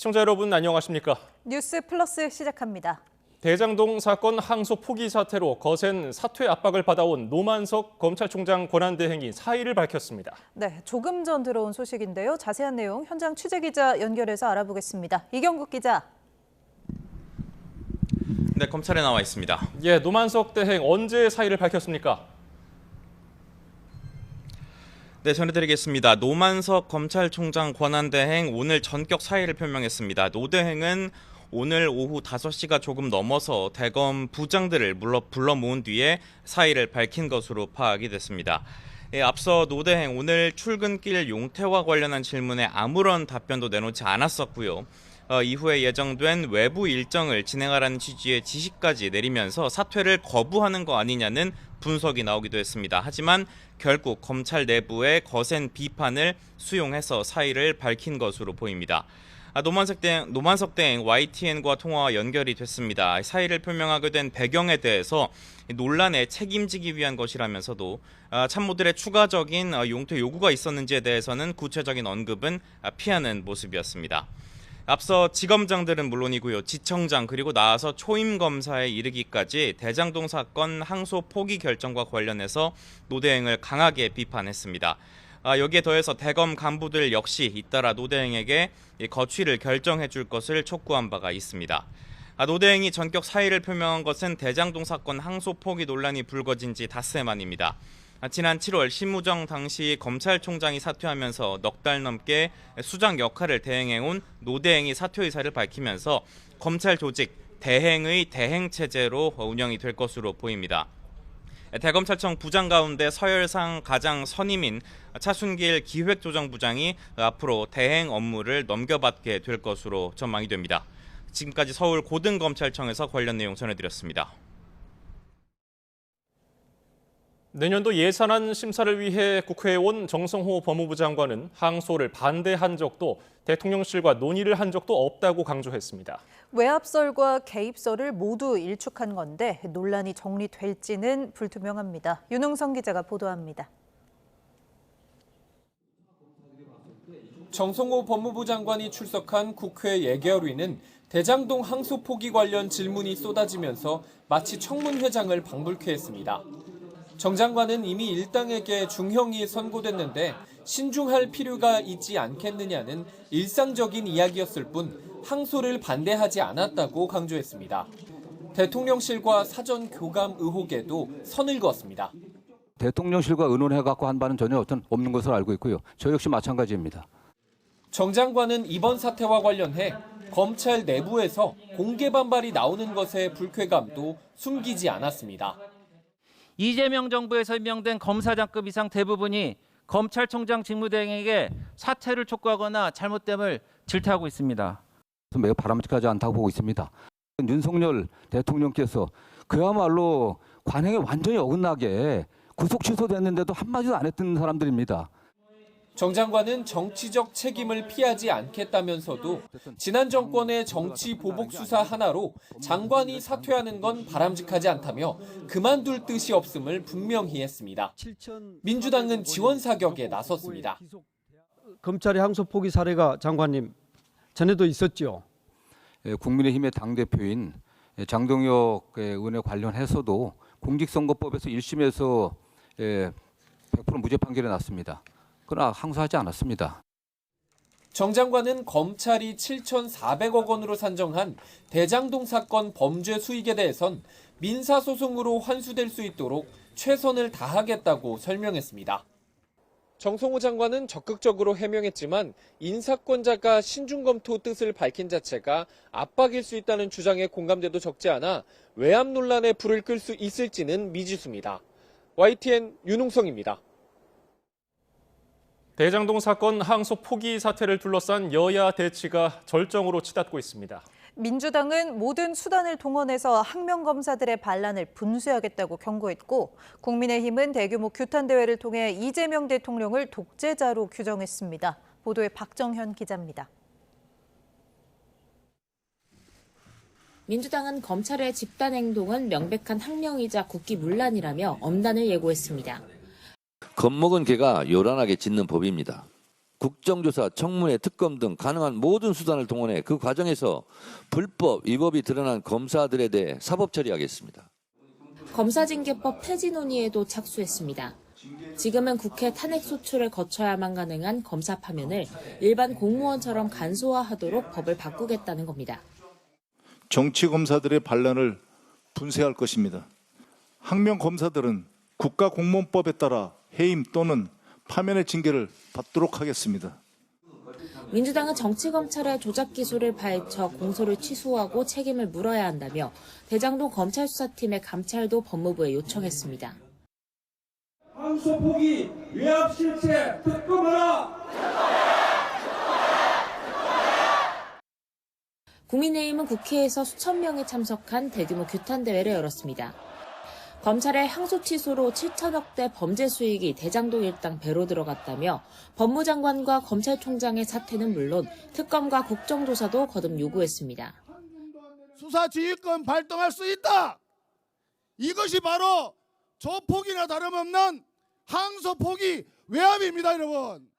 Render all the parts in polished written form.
시청자 여러분 안녕하십니까? 뉴스 플러스 시작합니다. 대장동 사건 항소 포기 사태로 거센 사퇴 압박을 받아온 노만석 검찰총장 권한대행이 사의를 밝혔습니다. 네, 조금 전 들어온 소식인데요. 자세한 내용 현장 취재기자 연결해서 알아보겠습니다. 이경국 기자. 네, 검찰에 나와 있습니다. 예, 노만석 대행 언제 사의를 밝혔습니까? 네, 전해드리겠습니다. 노만석 검찰총장 권한대행 오늘 전격 사의를 표명했습니다. 노 대행은 오늘 오후 5시가 조금 넘어서 대검 부장들을 불러 모은 뒤에 사의를 밝힌 것으로 파악이 됐습니다. 앞서 노 대행 오늘 출근길 용태와 관련한 질문에 아무런 답변도 내놓지 않았었고요. 이후에 예정된 외부 일정을 진행하라는 취지의 지시까지 내리면서 사퇴를 거부하는 거 아니냐는 분석이 나오기도 했습니다. 하지만 결국 검찰 내부의 거센 비판을 수용해서 사의를 밝힌 것으로 보입니다. 노만석 대행 YTN과 통화와 연결이 됐습니다. 사의를 표명하게 된 배경에 대해서 논란에 책임지기 위한 것이라면서도 참모들의 추가적인 용퇴 요구가 있었는지에 대해서는 구체적인 언급은 피하는 모습이었습니다. 앞서 지검장들은 물론이고요. 지청장 그리고 나아서 초임 검사에 이르기까지 대장동 사건 항소 포기 결정과 관련해서 노 대행을 강하게 비판했습니다. 여기에 더해서 대검 간부들 역시 잇따라 노 대행에게 거취를 결정해 줄 것을 촉구한 바가 있습니다. 노 대행이 전격 사의를 표명한 것은 대장동 사건 항소 포기 논란이 불거진 지 닷새 만입니다. 지난 7월 심우정 당시 검찰총장이 사퇴하면서 넉 달 넘게 수장 역할을 대행해온 노 대행이 사퇴 의사를 밝히면서 검찰 조직 대행의 대행체제로 운영이 될 것으로 보입니다. 대검찰청 부장 가운데 서열상 가장 선임인 차순길 기획조정부장이 앞으로 대행 업무를 넘겨받게 될 것으로 전망이 됩니다. 지금까지 서울 고등검찰청에서 관련 내용 전해드렸습니다. 내년도 예산안 심사를 위해 국회에 온 정성호 법무부 장관은 항소를 반대한 적도 대통령실과 논의를 한 적도 없다고 강조했습니다. 외압설과 개입설을 모두 일축한 건데 논란이 정리될지는 불투명합니다. 윤웅성 기자가 보도합니다. 정성호 법무부 장관이 출석한 국회 예결위는 대장동 항소 포기 관련 질문이 쏟아지면서 마치 청문회장을 방불케 했습니다. 정 장관은 이미 일당에게 중형이 선고됐는데 신중할 필요가 있지 않겠느냐는 일상적인 이야기였을 뿐 항소를 반대하지 않았다고 강조했습니다. 대통령실과 사전 교감 의혹에도 선을 그었습니다. 대통령실과 의논해갖고 한 바는 전혀 없는 것으로 알고 있고요. 저 역시 마찬가지입니다. 정 장관은 이번 사태와 관련해 검찰 내부에서 공개 반발이 나오는 것에 불쾌감도 숨기지 않았습니다. 이재명 정부에 설명된 검사장급 이상 대부분이 검찰총장 직무대행에게 사퇴를 촉구하거나 잘못됨을 질타하고 있습니다. 매우 바람직하지 않다고 보고 있습니다. 윤석열 대통령께서 그야말로 관행에 완전히 어긋나게 구속 취소됐는데도 한마디도 안 했던 사람들입니다. 정 장관은 정치적 책임을 피하지 않겠다면서도 지난 정권의 정치 보복 수사 하나로 장관이 사퇴하는 건 바람직하지 않다며 그만둘 뜻이 없음을 분명히 했습니다. 민주당은 지원 사격에 나섰습니다. 검찰의 항소 포기 사례가 장관님 전에도 있었죠. 국민의힘의 당대표인 장동혁 의원에 관련해서도 공직선거법에서 1심에서 100% 무죄 판결이 났습니다. 그러나 항소하지 않았습니다. 정 장관은 검찰이 7,400억 원으로 산정한 대장동 사건 범죄 수익에 대해선 민사소송으로 환수될 수 있도록 최선을 다하겠다고 설명했습니다. 정성호 장관은 적극적으로 해명했지만 인사권자가 신중검토 뜻을 밝힌 자체가 압박일 수 있다는 주장에 공감대도 적지 않아 외압 논란에 불을 끌 수 있을지는 미지수입니다. YTN 윤웅성입니다. 대장동 사건 항소 포기 사태를 둘러싼 여야 대치가 절정으로 치닫고 있습니다. 민주당은 모든 수단을 동원해서 항명 검사들의 반란을 분쇄하겠다고 경고했고 국민의힘은 대규모 규탄 대회를 통해 이재명 대통령을 독재자로 규정했습니다. 보도에 박정현 기자입니다. 민주당은 검찰의 집단 행동은 명백한 항명이자 국기문란이라며 엄단을 예고했습니다. 겁먹은 개가 요란하게 짖는 법입니다. 국정조사, 청문회, 특검 등 가능한 모든 수단을 동원해 그 과정에서 불법, 위법이 드러난 검사들에 대해 사법 처리하겠습니다. 검사징계법 폐지 논의에도 착수했습니다. 지금은 국회 탄핵 소추를 거쳐야만 가능한 검사 파면을 일반 공무원처럼 간소화하도록 법을 바꾸겠다는 겁니다. 정치 검사들의 반란을 분쇄할 것입니다. 항명 검사들은 국가공무원법에 따라 해임 또는 파면의 징계를 받도록 하겠습니다. 민주당은 정치검찰의 조작 기소를 파헤쳐 공소를 취소하고 책임을 물어야 한다며 대장동 검찰수사팀의 감찰도 법무부에 요청했습니다. 항소 포기, 외압 실체 특검하라! 국민의힘은 국회에서 수천 명이 참석한 대규모 규탄 대회를 열었습니다. 검찰의 항소 취소로 7천억 대 범죄 수익이 대장동 일당 배로 들어갔다며 법무장관과 검찰총장의 사퇴는 물론 특검과 국정조사도 거듭 요구했습니다. 수사지휘권 발동할 수 있다. 이것이 바로 조폭이나 다름없는 항소 포기 외압입니다, 여러분.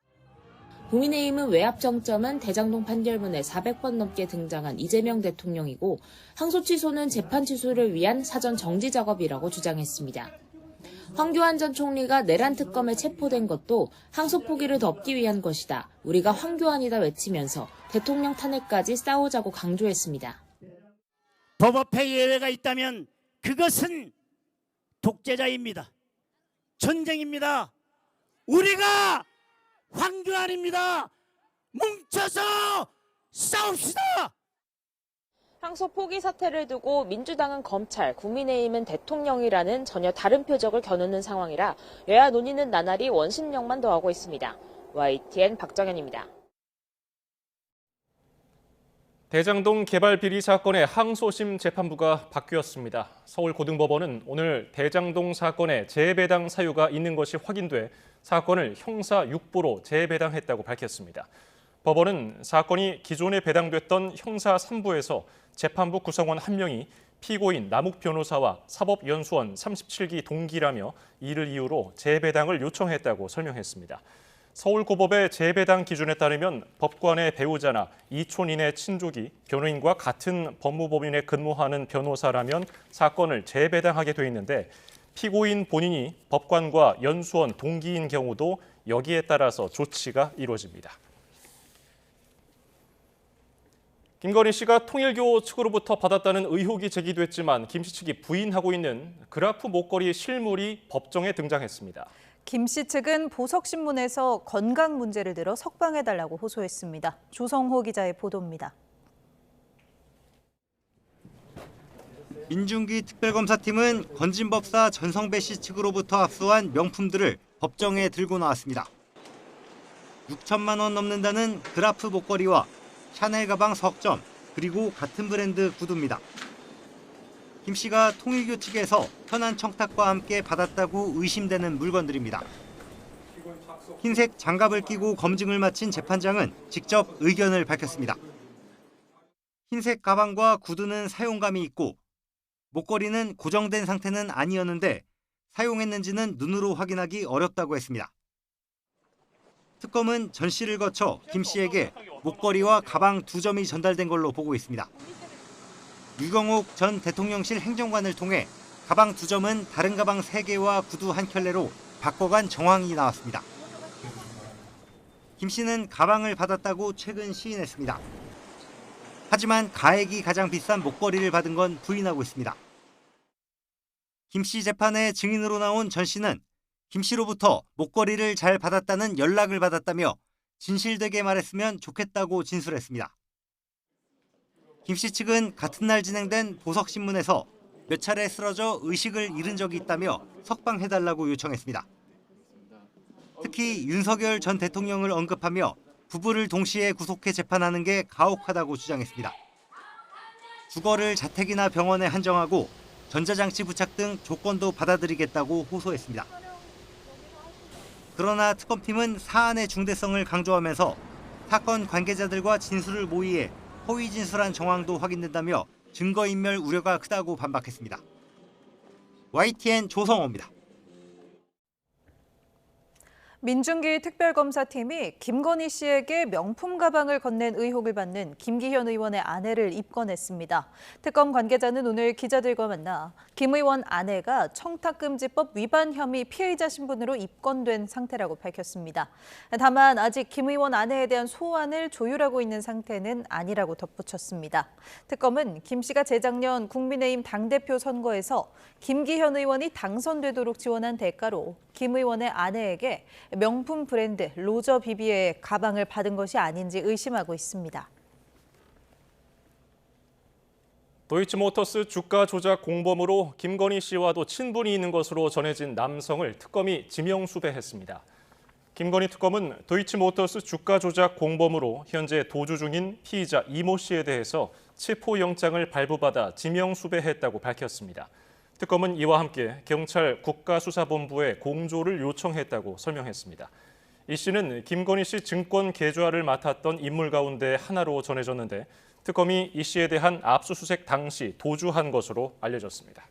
국민의힘은 외압 정점은 대장동 판결문에 400번 넘게 등장한 이재명 대통령이고 항소 취소는 재판 취소를 위한 사전 정지 작업이라고 주장했습니다. 황교안 전 총리가 내란 특검에 체포된 것도 항소 포기를 덮기 위한 것이다. 우리가 황교안이다 외치면서 대통령 탄핵까지 싸우자고 강조했습니다. 법 앞에 예외가 있다면 그것은 독재자입니다. 전쟁입니다. 우리가 황교안입니다. 뭉쳐서 싸웁시다. 항소 포기 사태를 두고 민주당은 검찰, 국민의힘은 대통령이라는 전혀 다른 표적을 겨누는 상황이라 여야 논의는 나날이 원심력만 더하고 있습니다. YTN 박정현입니다. 대장동 개발 비리 사건의 항소심 재판부가 바뀌었습니다. 서울고등법원은 오늘 대장동 사건의 재배당 사유가 있는 것이 확인돼 사건을 형사 6부로 재배당했다고 밝혔습니다. 법원은 사건이 기존에 배당됐던 형사 3부에서 재판부 구성원 1명이 피고인 남욱 변호사와 사법연수원 37기 동기라며 이를 이유로 재배당을 요청했다고 설명했습니다. 서울고법의 재배당 기준에 따르면 법관의 배우자나 이촌인의 친족이 변호인과 같은 법무법인에 근무하는 변호사라면 사건을 재배당하게 돼 있는데 피고인 본인이 법관과 연수원 동기인 경우도 여기에 따라서 조치가 이루어집니다. 김건희 씨가 통일교 측으로부터 받았다는 의혹이 제기됐지만 김 씨 측이 부인하고 있는 그라프 목걸이 실물이 법정에 등장했습니다. 김 씨 측은 보석신문에서 건강 문제를 들어 석방해달라고 호소했습니다. 조성호 기자의 보도입니다. 민중기 특별검사팀은 건진법사 전성배 씨 측으로부터 압수한 명품들을 법정에 들고 나왔습니다. 6천만 원 넘는다는 그라프 목걸이와 샤넬 가방 석점, 그리고 같은 브랜드 구두입니다. 김 씨가 통일교 측에서 현안 청탁과 함께 받았다고 의심되는 물건들입니다. 흰색 장갑을 끼고 검증을 마친 재판장은 직접 의견을 밝혔습니다. 흰색 가방과 구두는 사용감이 있고 목걸이는 고정된 상태는 아니었는데 사용했는지는 눈으로 확인하기 어렵다고 했습니다. 특검은 전 씨를 거쳐 김 씨에게 목걸이와 가방 2점이 전달된 걸로 보고 있습니다. 유경옥 전 대통령실 행정관을 통해 가방 2점은 다른 가방 3개와 구두 1켤레로 바꿔간 정황이 나왔습니다. 김 씨는 가방을 받았다고 최근 시인했습니다. 하지만 가액이 가장 비싼 목걸이를 받은 건 부인하고 있습니다. 김 씨 재판에 증인으로 나온 전 씨는 김 씨로부터 목걸이를 잘 받았다는 연락을 받았다며 진실되게 말했으면 좋겠다고 진술했습니다. 김 씨 측은 같은 날 진행된 보석신문에서 몇 차례 쓰러져 의식을 잃은 적이 있다며 석방해달라고 요청했습니다. 특히 윤석열 전 대통령을 언급하며 부부를 동시에 구속해 재판하는 게 가혹하다고 주장했습니다. 주거를 자택이나 병원에 한정하고 전자장치 부착 등 조건도 받아들이겠다고 호소했습니다. 그러나 특검팀은 사안의 중대성을 강조하면서 사건 관계자들과 진술을 모의해 허위 진술한 정황도 확인된다며 증거인멸 우려가 크다고 반박했습니다. YTN 조성호입니다. 민중기 특별검사팀이 김건희 씨에게 명품 가방을 건넨 의혹을 받는 김기현 의원의 아내를 입건했습니다. 특검 관계자는 오늘 기자들과 만나 김 의원 아내가 청탁금지법 위반 혐의 피의자 신분으로 입건된 상태라고 밝혔습니다. 다만 아직 김 의원 아내에 대한 소환을 조율하고 있는 상태는 아니라고 덧붙였습니다. 특검은 김 씨가 재작년 국민의힘 당대표 선거에서 김기현 의원이 당선되도록 지원한 대가로 김 의원의 아내에게 명품 브랜드 로저 비비의 가방을 받은 것이 아닌지 의심하고 있습니다. 도이치모터스 주가 조작 공범으로 김건희 씨와도 친분이 있는 것으로 전해진 남성을 특검이 지명수배했습니다. 김건희 특검은 도이치모터스 주가 조작 공범으로 현재 도주 중인 피의자 이모 씨에 대해서 체포영장을 발부받아 지명수배했다고 밝혔습니다. 특검은 이와 함께 경찰 국가수사본부에 공조를 요청했다고 설명했습니다. 이 씨는 김건희 씨 증권 계좌를 맡았던 인물 가운데 하나로 전해졌는데 특검이 이 씨에 대한 압수수색 당시 도주한 것으로 알려졌습니다.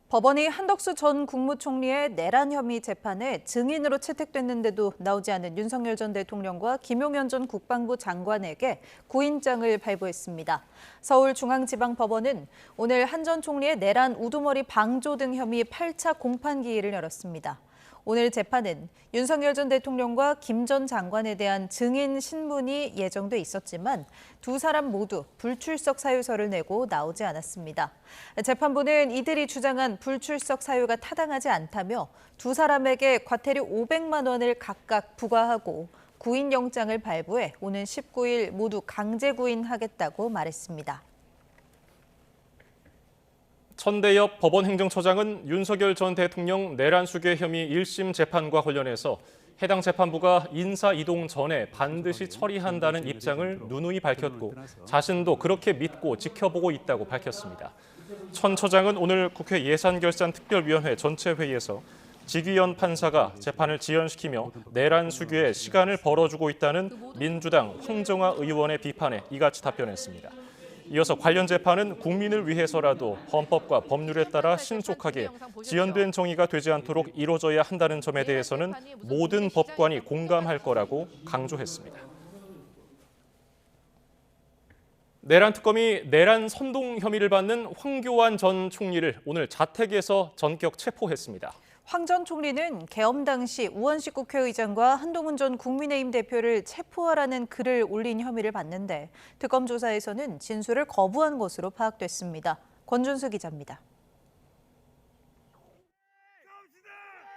법원이 한덕수 전 국무총리의 내란 혐의 재판에 증인으로 채택됐는데도 나오지 않은 윤석열 전 대통령과 김용현 전 국방부 장관에게 구인장을 발부했습니다. 서울중앙지방법원은 오늘 한 전 총리의 내란 우두머리 방조 등 혐의 8차 공판기일을 열었습니다. 오늘 재판은 윤석열 전 대통령과 김 전 장관에 대한 증인 신문이 예정돼 있었지만 두 사람 모두 불출석 사유서를 내고 나오지 않았습니다. 재판부는 이들이 주장한 불출석 사유가 타당하지 않다며 두 사람에게 과태료 500만 원을 각각 부과하고 구인영장을 발부해 오는 19일 모두 강제 구인하겠다고 말했습니다. 천대엽 법원행정처장은 윤석열 전 대통령 내란 수괴 혐의 1심 재판과 관련해서 해당 재판부가 인사 이동 전에 반드시 처리한다는 입장을 누누이 밝혔고 자신도 그렇게 믿고 지켜보고 있다고 밝혔습니다. 천 처장은 오늘 국회 예산결산특별위원회 전체 회의에서 지기현 판사가 재판을 지연시키며 내란 수괴에 시간을 벌어주고 있다는 민주당 황정화 의원의 비판에 이같이 답변했습니다. 이어서 관련 재판은 국민을 위해서라도 헌법과 법률에 따라 신속하게 지연된 정의가 되지 않도록 이루어져야 한다는 점에 대해서는 모든 법관이 공감할 거라고 강조했습니다. 내란 특검이 내란 선동 혐의를 받는 황교안 전 총리를 오늘 자택에서 전격 체포했습니다. 황 전 총리는 계엄 당시 우원식 국회의장과 한동훈 전 국민의힘 대표를 체포하라는 글을 올린 혐의를 받는데 특검 조사에서는 진술을 거부한 것으로 파악됐습니다. 권준수 기자입니다.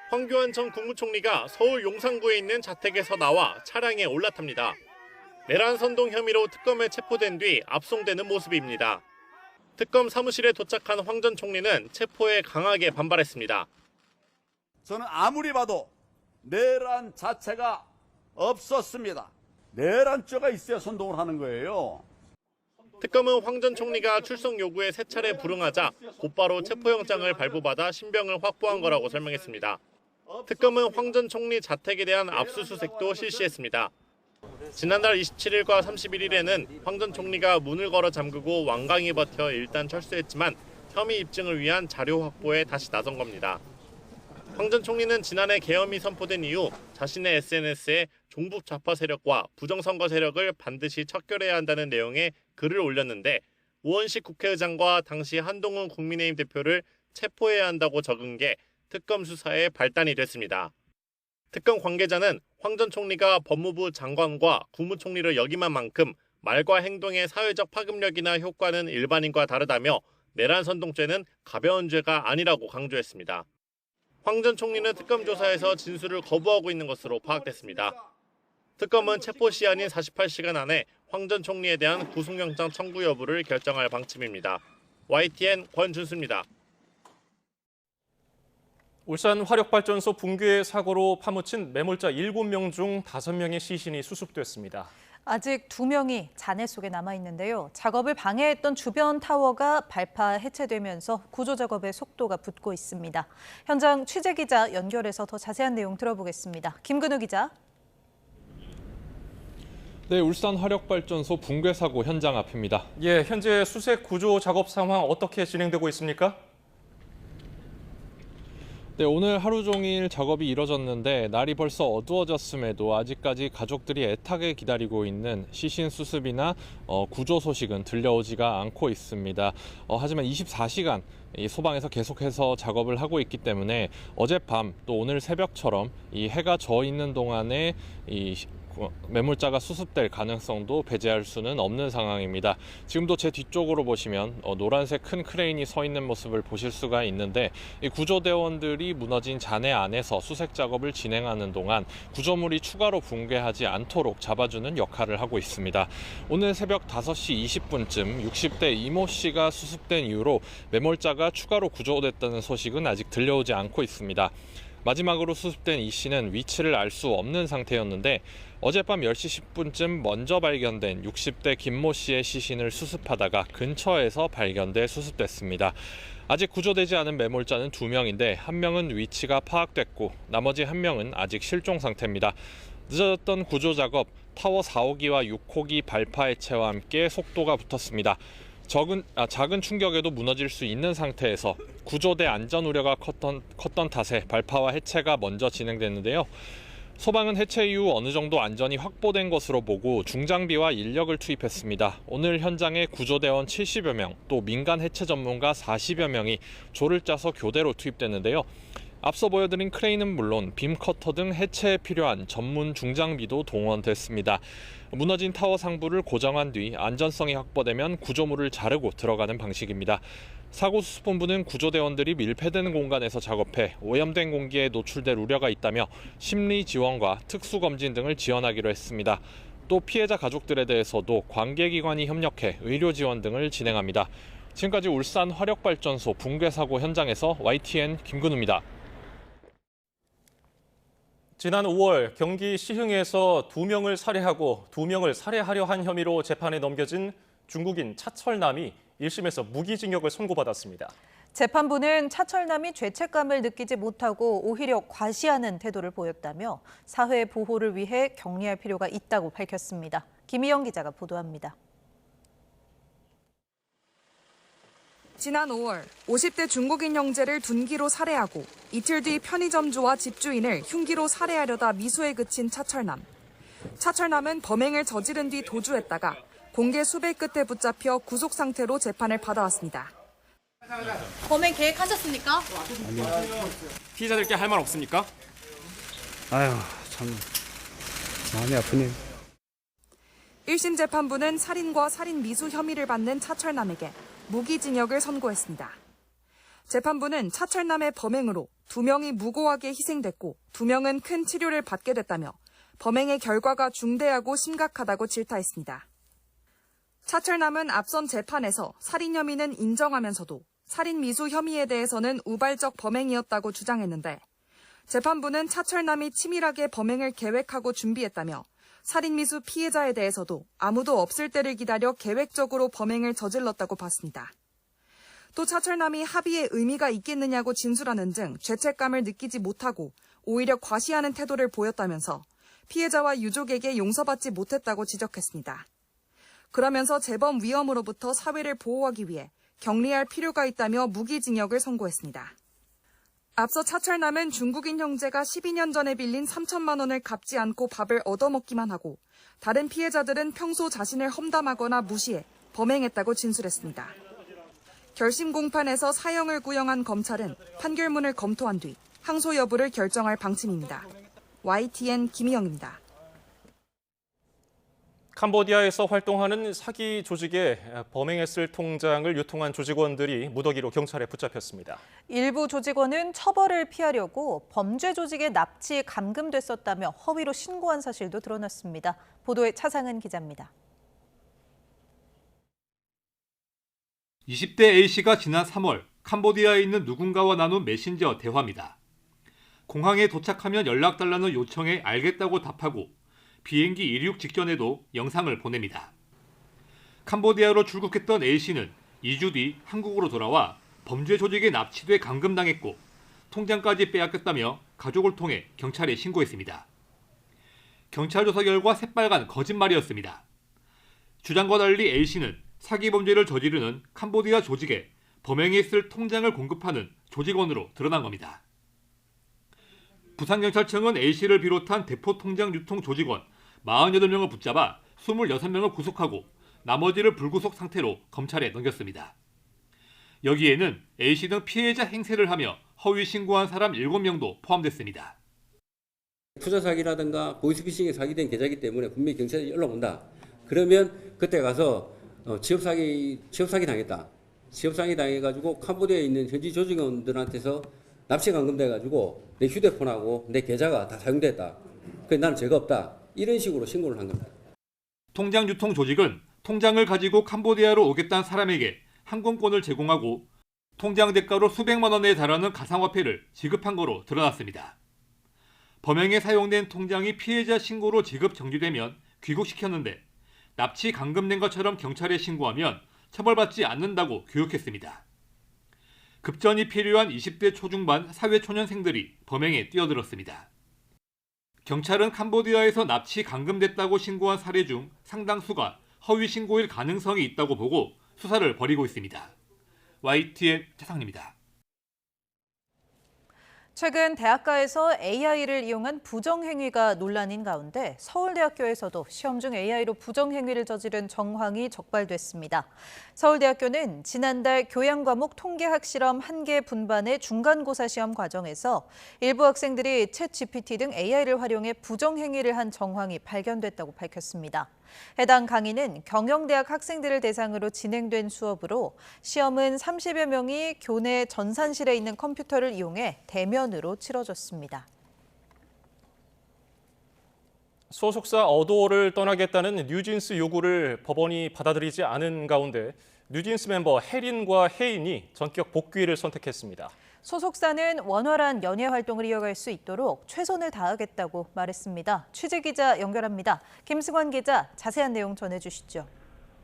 황교안 전 국무총리가 서울 용산구에 있는 자택에서 나와 차량에 올라탑니다. 내란 선동 혐의로 특검에 체포된 뒤 압송되는 모습입니다. 특검 사무실에 도착한 황 전 총리는 체포에 강하게 반발했습니다. 저는 아무리 봐도 내란 자체가 없었습니다. 내란죄가 있어야 선동을 하는 거예요. 특검은 황 전 총리가 출석 요구에 3차례 불응하자 곧바로 체포영장을 발부받아 신병을 확보한 거라고 설명했습니다. 특검은 황 전 총리 자택에 대한 압수수색도 실시했습니다. 지난달 27일과 31일에는 황 전 총리가 문을 걸어 잠그고 완강히 버텨 일단 철수했지만 혐의 입증을 위한 자료 확보에 다시 나선 겁니다. 황 전 총리는 지난해 계엄이 선포된 이후 자신의 SNS에 종북 좌파 세력과 부정선거 세력을 반드시 척결해야 한다는 내용의 글을 올렸는데 우원식 국회의장과 당시 한동훈 국민의힘 대표를 체포해야 한다고 적은 게 특검 수사의 발단이 됐습니다. 특검 관계자는 황 전 총리가 법무부 장관과 국무총리를 역임한 만큼 말과 행동의 사회적 파급력이나 효과는 일반인과 다르다며 내란 선동죄는 가벼운 죄가 아니라고 강조했습니다. 황 전 총리는 특검 조사에서 진술을 거부하고 있는 것으로 파악됐습니다. 특검은 체포 시한인 48시간 안에 황 전 총리에 대한 구속영장 청구 여부를 결정할 방침입니다. YTN 권준수입니다. 울산 화력발전소 붕괴 사고로 파묻힌 매몰자 7명 중 5명의 시신이 수습됐습니다. 아직 2명이 잔해 속에 남아있는데요. 작업을 방해했던 주변 타워가 발파 해체되면서 구조 작업의 속도가 붙고 있습니다. 현장 취재기자 연결해서 더 자세한 내용 들어보겠습니다. 김근우 기자. 네, 울산 화력발전소 붕괴 사고 현장 앞입니다. 예, 현재 수색 구조 작업 상황 어떻게 진행되고 있습니까? 네, 오늘 하루 종일 작업이 이뤄졌는데 날이 벌써 어두워졌음에도 아직까지 가족들이 애타게 기다리고 있는 시신 수습이나 구조 소식은 들려오지가 않고 있습니다. 하지만 24시간 이 소방에서 계속해서 작업을 하고 있기 때문에 어젯밤 또 오늘 새벽처럼 이 해가 져 있는 동안에 이 매몰자가 수습될 가능성도 배제할 수는 없는 상황입니다. 지금도 제 뒤쪽으로 보시면 노란색 큰 크레인이 서 있는 모습을 보실 수가 있는데 이 구조대원들이 무너진 잔해 안에서 수색 작업을 진행하는 동안 구조물이 추가로 붕괴하지 않도록 잡아주는 역할을 하고 있습니다. 오늘 새벽 5시 20분쯤 60대 이모 씨가 수습된 이후로 매몰자가 추가로 구조됐다는 소식은 아직 들려오지 않고 있습니다. 마지막으로 수습된 이 씨는 위치를 알 수 없는 상태였는데 어젯밤 10시 10분쯤 먼저 발견된 60대 김모 씨의 시신을 수습하다가 근처에서 발견돼 수습됐습니다. 아직 구조되지 않은 매몰자는 2명인데 1명은 위치가 파악됐고 나머지 1명은 아직 실종 상태입니다. 늦어졌던 구조 작업, 타워 4호기와 6호기 발파 해체와 함께 속도가 붙었습니다. 작은 충격에도 무너질 수 있는 상태에서 구조대 안전 우려가 컸던 탓에 발파와 해체가 먼저 진행됐는데요. 소방은 해체 이후 어느 정도 안전이 확보된 것으로 보고 중장비와 인력을 투입했습니다. 오늘 현장에 구조대원 70여 명, 또 민간 해체 전문가 40여 명이 조를 짜서 교대로 투입됐는데요. 앞서 보여드린 크레인은 물론 빔커터 등 해체에 필요한 전문 중장비도 동원됐습니다. 무너진 타워 상부를 고정한 뒤 안전성이 확보되면 구조물을 자르고 들어가는 방식입니다. 사고수습본부는 구조대원들이 밀폐된 공간에서 작업해 오염된 공기에 노출될 우려가 있다며 심리 지원과 특수검진 등을 지원하기로 했습니다. 또 피해자 가족들에 대해서도 관계기관이 협력해 의료 지원 등을 진행합니다. 지금까지 울산 화력발전소 붕괴 사고 현장에서 YTN 김근우입니다. 지난 5월 경기 시흥에서 2명을 살해하고 2명을 살해하려 한 혐의로 재판에 넘겨진 중국인 차철남이 1심에서 무기징역을 선고받았습니다. 재판부는 차철남이 죄책감을 느끼지 못하고 오히려 과시하는 태도를 보였다며 사회 보호를 위해 격리할 필요가 있다고 밝혔습니다. 김희영 기자가 보도합니다. 지난 5월 50대 중국인 형제를 둔기로 살해하고 이틀 뒤 편의점주와 집주인을 흉기로 살해하려다 미수에 그친 차철남. 차철남은 범행을 저지른 뒤 도주했다가 공개 수배 끝에 붙잡혀 구속 상태로 재판을 받아왔습니다. 범행 계획하셨습니까? 피해자들께 할 말 없습니까? 아유, 참 마음이 아프네요. 1심 재판부는 살인과 살인 미수 혐의를 받는 차철남에게 무기징역을 선고했습니다. 재판부는 차철남의 범행으로 2명이 무고하게 희생됐고 2명은 큰 치료를 받게 됐다며 범행의 결과가 중대하고 심각하다고 질타했습니다. 차철남은 앞선 재판에서 살인 혐의는 인정하면서도 살인 미수 혐의에 대해서는 우발적 범행이었다고 주장했는데 재판부는 차철남이 치밀하게 범행을 계획하고 준비했다며 살인 미수 피해자에 대해서도 아무도 없을 때를 기다려 계획적으로 범행을 저질렀다고 봤습니다. 또 차철남이 합의에 의미가 있겠느냐고 진술하는 등 죄책감을 느끼지 못하고 오히려 과시하는 태도를 보였다면서 피해자와 유족에게 용서받지 못했다고 지적했습니다. 그러면서 재범 위험으로부터 사회를 보호하기 위해 격리할 필요가 있다며 무기징역을 선고했습니다. 앞서 차철남은 중국인 형제가 12년 전에 빌린 3천만 원을 갚지 않고 밥을 얻어먹기만 하고 다른 피해자들은 평소 자신을 험담하거나 무시해 범행했다고 진술했습니다. 결심 공판에서 사형을 구형한 검찰은 판결문을 검토한 뒤 항소 여부를 결정할 방침입니다. YTN 김희영입니다. 캄보디아에서 활동하는 사기 조직의 범행했을 통장을 유통한 조직원들이 무더기로 경찰에 붙잡혔습니다. 일부 조직원은 처벌을 피하려고 범죄 조직에 납치 감금됐었다며 허위로 신고한 사실도 드러났습니다. 보도에 차상은 기자입니다. 20대 A씨가 지난 3월 캄보디아에 있는 누군가와 나눈 메신저 대화입니다. 공항에 도착하면 연락달라는 요청에 알겠다고 답하고 비행기 이륙 직전에도 영상을 보냅니다. 캄보디아로 출국했던 A씨는 2주 뒤 한국으로 돌아와 범죄 조직에 납치돼 감금당했고 통장까지 빼앗겼다며 가족을 통해 경찰에 신고했습니다. 경찰 조사 결과 새빨간 거짓말이었습니다. 주장과 달리 A씨는 사기 범죄를 저지르는 캄보디아 조직에 범행에 쓸 통장을 공급하는 조직원으로 드러난 겁니다. 부산경찰청은 A씨를 비롯한 대포 통장 유통 조직원 48명을 붙잡아 26명을 구속하고 나머지를 불구속 상태로 검찰에 넘겼습니다. 여기에는 A씨 등 피해자 행세를 하며 허위 신고한 사람 7명도 포함됐습니다. 투자 사기라든가 보이스피싱에 사기된 계좌이기 때문에 분명히 경찰에 연락 온다. 그러면 그때 가서 취업 사기 당했다. 취업 사기 당해가지고 캄보디아에 있는 현지 조직원들한테서 납치 감금돼가지고 내 휴대폰하고 내 계좌가 다 사용됐다. 그래서 나는 죄가 없다. 이런 식으로 신고를 한 겁니다. 통장 유통 조직은 통장을 가지고 캄보디아로 오겠다는 사람에게 항공권을 제공하고 통장 대가로 수백만 원에 달하는 가상화폐를 지급한 거로 드러났습니다. 범행에 사용된 통장이 피해자 신고로 지급 정지되면 귀국시켰는데 납치 감금된 것처럼 경찰에 신고하면 처벌받지 않는다고 교육했습니다. 급전이 필요한 20대 초중반 사회초년생들이 범행에 뛰어들었습니다. 경찰은 캄보디아에서 납치 감금됐다고 신고한 사례 중 상당수가 허위 신고일 가능성이 있다고 보고 수사를 벌이고 있습니다. YTN 최상입니다. 최근 대학가에서 AI를 이용한 부정행위가 논란인 가운데 서울대학교에서도 시험 중 AI로 부정행위를 저지른 정황이 적발됐습니다. 서울대학교는 지난달 교양과목 통계학 실험 1개 분반의 중간고사 시험 과정에서 일부 학생들이 챗GPT 등 AI를 활용해 부정행위를 한 정황이 발견됐다고 밝혔습니다. 해당 강의는 경영대학 학생들을 대상으로 진행된 수업으로 시험은 30여 명이 교내 전산실에 있는 컴퓨터를 이용해 대면으로 치러졌습니다. 소속사 어도어를 떠나겠다는 뉴진스 요구를 법원이 받아들이지 않은 가운데 뉴진스 멤버 혜린과 혜인이 전격 복귀를 선택했습니다. 소속사는 원활한 연예 활동을 이어갈 수 있도록 최선을 다하겠다고 말했습니다. 취재기자 연결합니다. 김승환 기자, 자세한 내용 전해주시죠.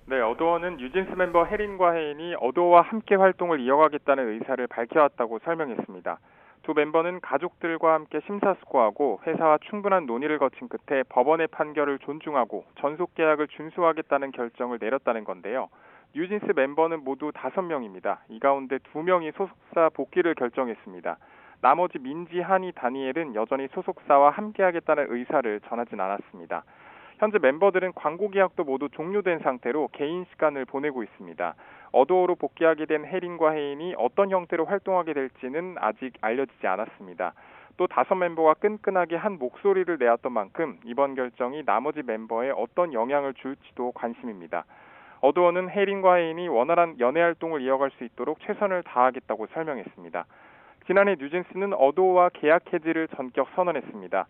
네, 어도어는 뉴진스 멤버 혜린과 혜인이 어도어와 함께 활동을 이어가겠다는 의사를 밝혀왔다고 설명했습니다. 두 멤버는 가족들과 함께 심사숙고하고 회사와 충분한 논의를 거친 끝에 법원의 판결을 존중하고 전속계약을 준수하겠다는 결정을 내렸다는 건데요. 뉴진스 멤버는 모두 5명입니다. 이 가운데 2명이 소속사 복귀를 결정했습니다. 나머지 민지, 한이, 다니엘은 여전히 소속사와 함께하겠다는 의사를 전하진 않았습니다. 현재 멤버들은 광고 계약도 모두 종료된 상태로 개인 시간을 보내고 있습니다. 어도어로 복귀하게 된 혜린과 혜인이 어떤 형태로 활동하게 될지는 아직 알려지지 않았습니다. 또 5멤버가 끈끈하게 한 목소리를 내었던 만큼 이번 결정이 나머지 멤버에 어떤 영향을 줄지도 관심입니다. 어도어는 혜린과 혜인이 원활한 연애 활동을 이어갈 수 있도록 최선을 다하겠다고 설명했습니다. 지난해 뉴진스는 어도어와 계약 해지를 전격 선언했습니다.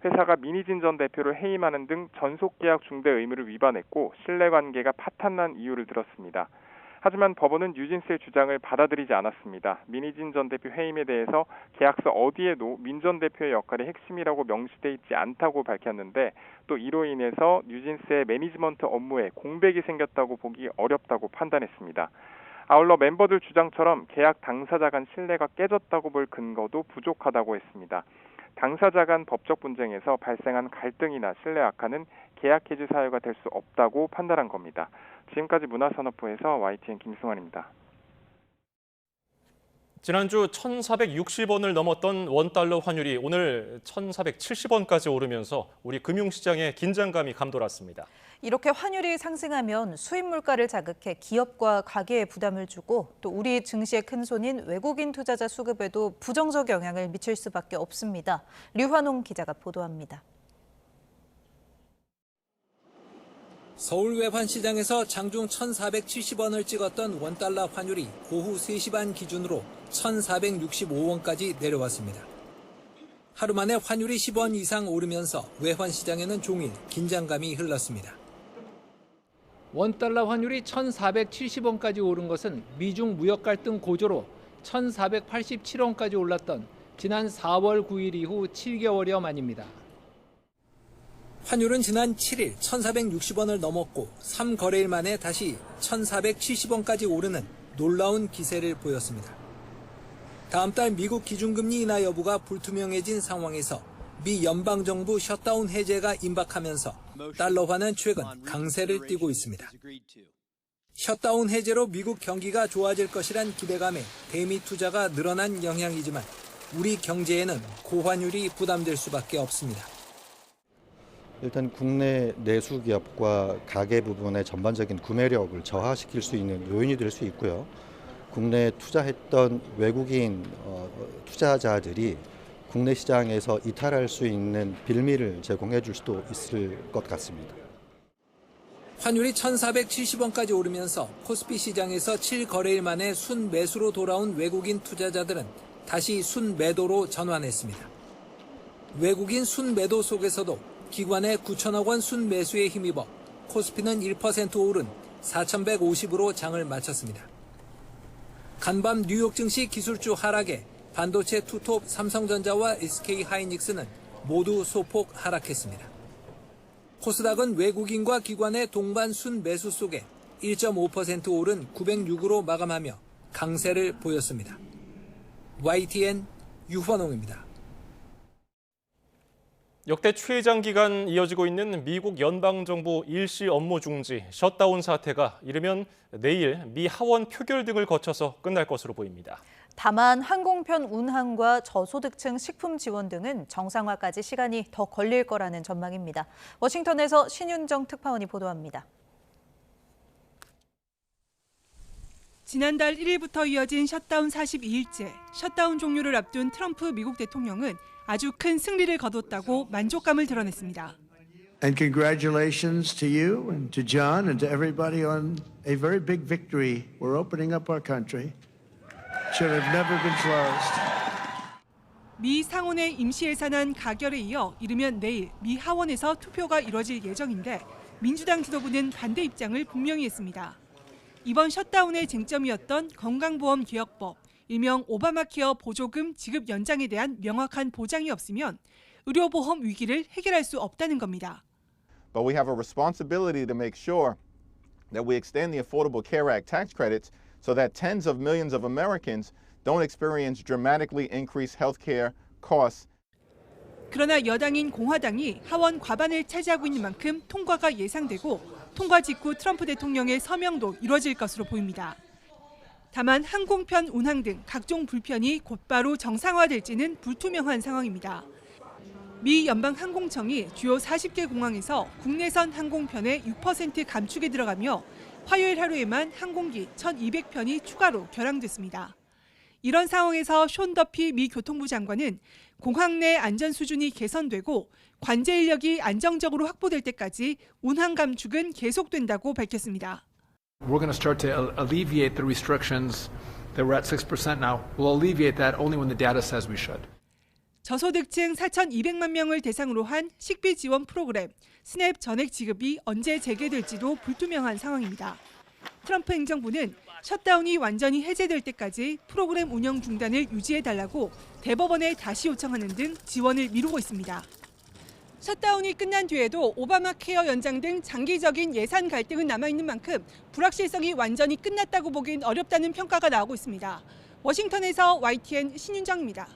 회사가 민희진 전 대표를 해임하는 등 전속계약 중대 의무를 위반했고 신뢰관계가 파탄난 이유를 들었습니다. 하지만 법원은 뉴진스의 주장을 받아들이지 않았습니다. 민희진 전 대표 해임에 대해서 계약서 어디에도 민 전 대표의 역할이 핵심이라고 명시돼 있지 않다고 밝혔는데 또 이로 인해서 뉴진스의 매니지먼트 업무에 공백이 생겼다고 보기 어렵다고 판단했습니다. 아울러 멤버들 주장처럼 계약 당사자 간 신뢰가 깨졌다고 볼 근거도 부족하다고 했습니다. 당사자 간 법적 분쟁에서 발생한 갈등이나 신뢰 악화는 계약 해지 사유가 될 수 없다고 판단한 겁니다. 지금까지 문화산업부에서 YTN 김승환입니다. 지난주 1,460원을 넘었던 원달러 환율이 오늘 1,470원까지 오르면서 우리 금융시장에 긴장감이 감돌았습니다. 이렇게 환율이 상승하면 수입 물가를 자극해 기업과 가계에 부담을 주고 또 우리 증시의 큰손인 외국인 투자자 수급에도 부정적 영향을 미칠 수밖에 없습니다. 류환홍 기자가 보도합니다. 서울 외환시장에서 장중 1,470원을 찍었던 원달러 환율이 오후 3시 반 기준으로 1,465원까지 내려왔습니다. 하루 만에 환율이 10원 이상 오르면서 외환시장에는 종일 긴장감이 흘렀습니다. 원달러 환율이 1,470원까지 오른 것은 미중 무역 갈등 고조로 1,487원까지 올랐던 지난 4월 9일 이후 7개월여 만입니다. 환율은 지난 7일 1,460원을 넘었고 3거래일 만에 다시 1,470원까지 오르는 놀라운 기세를 보였습니다. 다음 달 미국 기준금리 인하 여부가 불투명해진 상황에서 미 연방정부 셧다운 해제가 임박하면서 달러화는 최근 강세를 띠고 있습니다. 셧다운 해제로 미국 경기가 좋아질 것이란 기대감에 대미 투자가 늘어난 영향이지만 우리 경제에는 고환율이 부담될 수밖에 없습니다. 일단 국내 내수 기업과 가계 부분의 전반적인 구매력을 저하시킬 수 있는 요인이 될 수 있고요. 국내에 투자했던 외국인 투자자들이 국내 시장에서 이탈할 수 있는 빌미를 제공해 줄 수도 있을 것 같습니다. 환율이 1,470원까지 오르면서 코스피 시장에서 7거래일 만에 순매수로 돌아온 외국인 투자자들은 다시 순매도로 전환했습니다. 외국인 순매도 속에서도 기관의 9천억 원 순매수에 힘입어 코스피는 1% 오른 4,150으로 장을 마쳤습니다. 간밤 뉴욕 증시 기술주 하락에 반도체 투톱 삼성전자와 SK하이닉스는 모두 소폭 하락했습니다. 코스닥은 외국인과 기관의 동반 순매수 속에 1.5% 오른 906으로 마감하며 강세를 보였습니다. YTN 유환홍입니다. 역대 최장 기간 이어지고 있는 미국 연방정부 일시 업무 중지, 셧다운 사태가 이르면 내일 미 하원 표결 등을 거쳐서 끝날 것으로 보입니다. 다만 항공편 운항과 저소득층 식품 지원 등은 정상화까지 시간이 더 걸릴 거라는 전망입니다. 워싱턴에서 신윤정 특파원이 보도합니다. 지난달 1일부터 이어진 셧다운 42일째, 셧다운 종료를 앞둔 트럼프 미국 대통령은 아주 큰 승리를 거뒀다고 만족감을 드러냈습니다. And congratulations to you and to John and to everybody on a very big victory. We're opening up our country. Should have never been closed. 미 상원의 임시 예산안 가결에 이어 이르면 내일 미 하원에서 투표가 이뤄질 예정인데 민주당 지도부는 반대 입장을 분명히 했습니다. 이번 셧다운의 쟁점이었던 건강보험 개혁법, 일명 오바마 케어 보조금 지급 연장에 대한 명확한 보장이 없으면 의료보험 위기를 해결할 수 없다는 겁니다. But we have a responsibility to make sure that we extend the Affordable Care Act tax credits so that tens of millions of Americans don't experience dramatically increased health care costs. 그러나 여당인 공화당이 하원 과반을 차지하고 있는 만큼 통과가 예상되고 통과 직후 트럼프 대통령의 서명도 이뤄질 것으로 보입니다. 다만 항공편 운항 등 각종 불편이 곧바로 정상화될지는 불투명한 상황입니다. 미 연방항공청이 주요 40개 공항에서 국내선 항공편의 6% 감축에 들어가며 화요일 하루에만 항공기 1,200편이 추가로 결항됐습니다. 이런 상황에서 숀 더피 미 교통부 장관은 공항 내 안전 수준이 개선되고 관제 인력이 안정적으로 확보될 때까지 운항 감축은 계속된다고 밝혔습니다. We're going to start to alleviate the restrictions that we're at 6% now. We'll alleviate that only when the data says we should. 저소득층 4,200만 명을 대상으로 한 식비 지원 프로그램 스냅 전액 지급이 언제 재개될지도 불투명한 상황입니다. 트럼프 행정부는 셧다운이 완전히 해제될 때까지 프로그램 운영 중단을 유지해달라고 대법원에 다시 요청하는 등 지원을 미루고 있습니다. 셧다운이 끝난 뒤에도 오바마 케어 연장 등 장기적인 예산 갈등은 남아있는 만큼 불확실성이 완전히 끝났다고 보긴 어렵다는 평가가 나오고 있습니다. 워싱턴에서 YTN 신윤정입니다.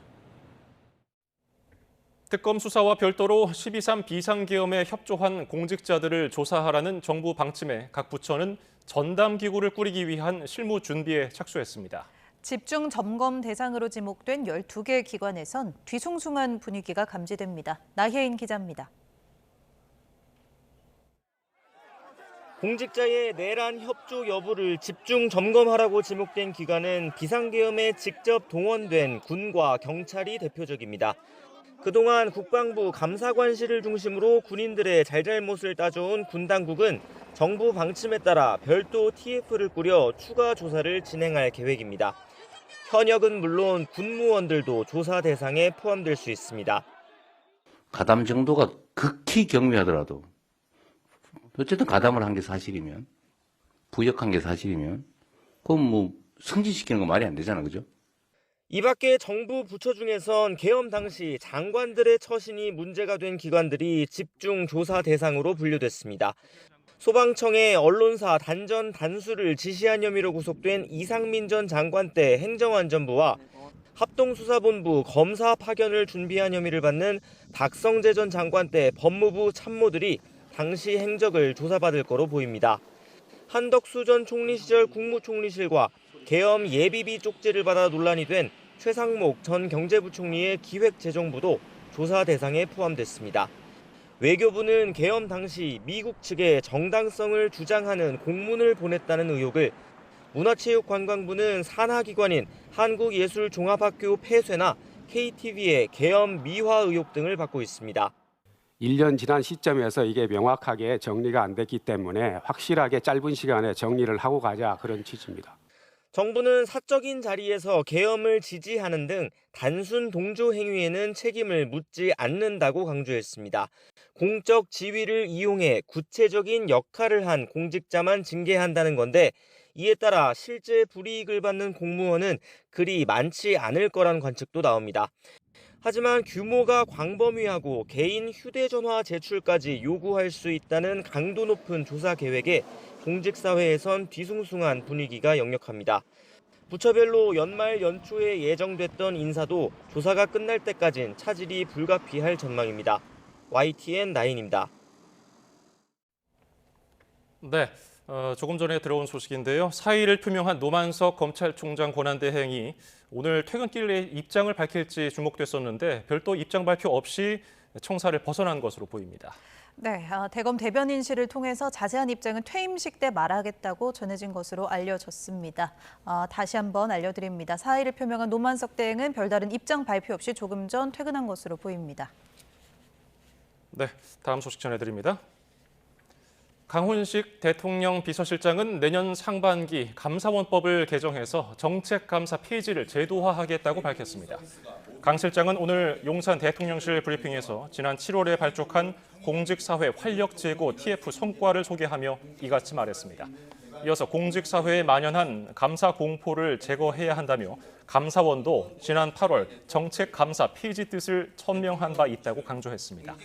특검 수사와 별도로 12.3 비상계엄에 협조한 공직자들을 조사하라는 정부 방침에 각 부처는 전담기구를 꾸리기 위한 실무 준비에 착수했습니다. 집중 점검 대상으로 지목된 12개 기관에선 뒤숭숭한 분위기가 감지됩니다. 나혜인 기자입니다. 공직자의 내란 협조 여부를 집중 점검하라고 지목된 기관은 비상계엄에 직접 동원된 군과 경찰이 대표적입니다. 그동안 국방부 감사관실을 중심으로 군인들의 잘잘못을 따져온 군 당국은 정부 방침에 따라 별도 TF를 꾸려 추가 조사를 진행할 계획입니다. 현역은 물론 군무원들도 조사 대상에 포함될 수 있습니다. 가담 정도가 극히 경미하더라도 어쨌든 가담을 한 게 사실이면 부역한 게 사실이면 그건 뭐 승진시키는 거 말이 안 되잖아, 그죠? 이 밖에 정부 부처 중에선 계엄 당시 장관들의 처신이 문제가 된 기관들이 집중 조사 대상으로 분류됐습니다. 소방청의 언론사 단전 단수를 지시한 혐의로 구속된 이상민 전 장관 때 행정안전부와 합동수사본부 검사 파견을 준비한 혐의를 받는 박성재 전 장관 때 법무부 참모들이 당시 행적을 조사받을 거로 보입니다. 한덕수 전 총리 시절 국무총리실과 계엄 예비비 쪽지를 받아 논란이 된 최상목 전 경제부총리의 기획재정부도 조사 대상에 포함됐습니다. 외교부는 계엄 당시 미국 측에 정당성을 주장하는 공문을 보냈다는 의혹을, 문화체육관광부는 산하기관인 한국예술종합학교 폐쇄나 KTV의 계엄 미화 의혹 등을 받고 있습니다. 1년 지난 시점에서 이게 명확하게 정리가 안 됐기 때문에 확실하게 짧은 시간에 정리를 하고 가자, 그런 취지입니다. 정부는 사적인 자리에서 계엄을 지지하는 등 단순 동조 행위에는 책임을 묻지 않는다고 강조했습니다. 공적 지위를 이용해 구체적인 역할을 한 공직자만 징계한다는 건데, 이에 따라 실제 불이익을 받는 공무원은 그리 많지 않을 거란 관측도 나옵니다. 하지만 규모가 광범위하고 개인 휴대전화 제출까지 요구할 수 있다는 강도 높은 조사 계획에 공직사회에선 뒤숭숭한 분위기가 역력합니다. 부처별로 연말 연초에 예정됐던 인사도 조사가 끝날 때까진 차질이 불가피할 전망입니다. YTN 9입니다. 네, 조금 전에 들어온 소식인데요. 사의를 표명한 노만석 검찰총장 권한대행이 오늘 퇴근길에 입장을 밝힐지 주목됐었는데 별도 입장 발표 없이 청사를 벗어난 것으로 보입니다. 네, 대검 대변인실을 통해서 자세한 입장은 퇴임식 때 말하겠다고 전해진 것으로 알려졌습니다. 다시 한번 알려드립니다. 사의를 표명한 노만석 대행은 별다른 입장 발표 없이 조금 전 퇴근한 것으로 보입니다. 네, 다음 소식 전해드립니다. 강훈식 대통령 비서실장은 내년 상반기 감사원법을 개정해서 정책감사 페이지를 제도화하겠다고 밝혔습니다. 강 실장은 오늘 용산 대통령실 브리핑에서 지난 7월에 발족한 공직사회 활력 제고 TF 성과를 소개하며 이같이 말했습니다. 이어서 공직사회에 만연한 감사 공포를 제거해야 한다며 감사원도 지난 8월 정책감사 페이지 뜻을 천명한 바 있다고 강조했습니다.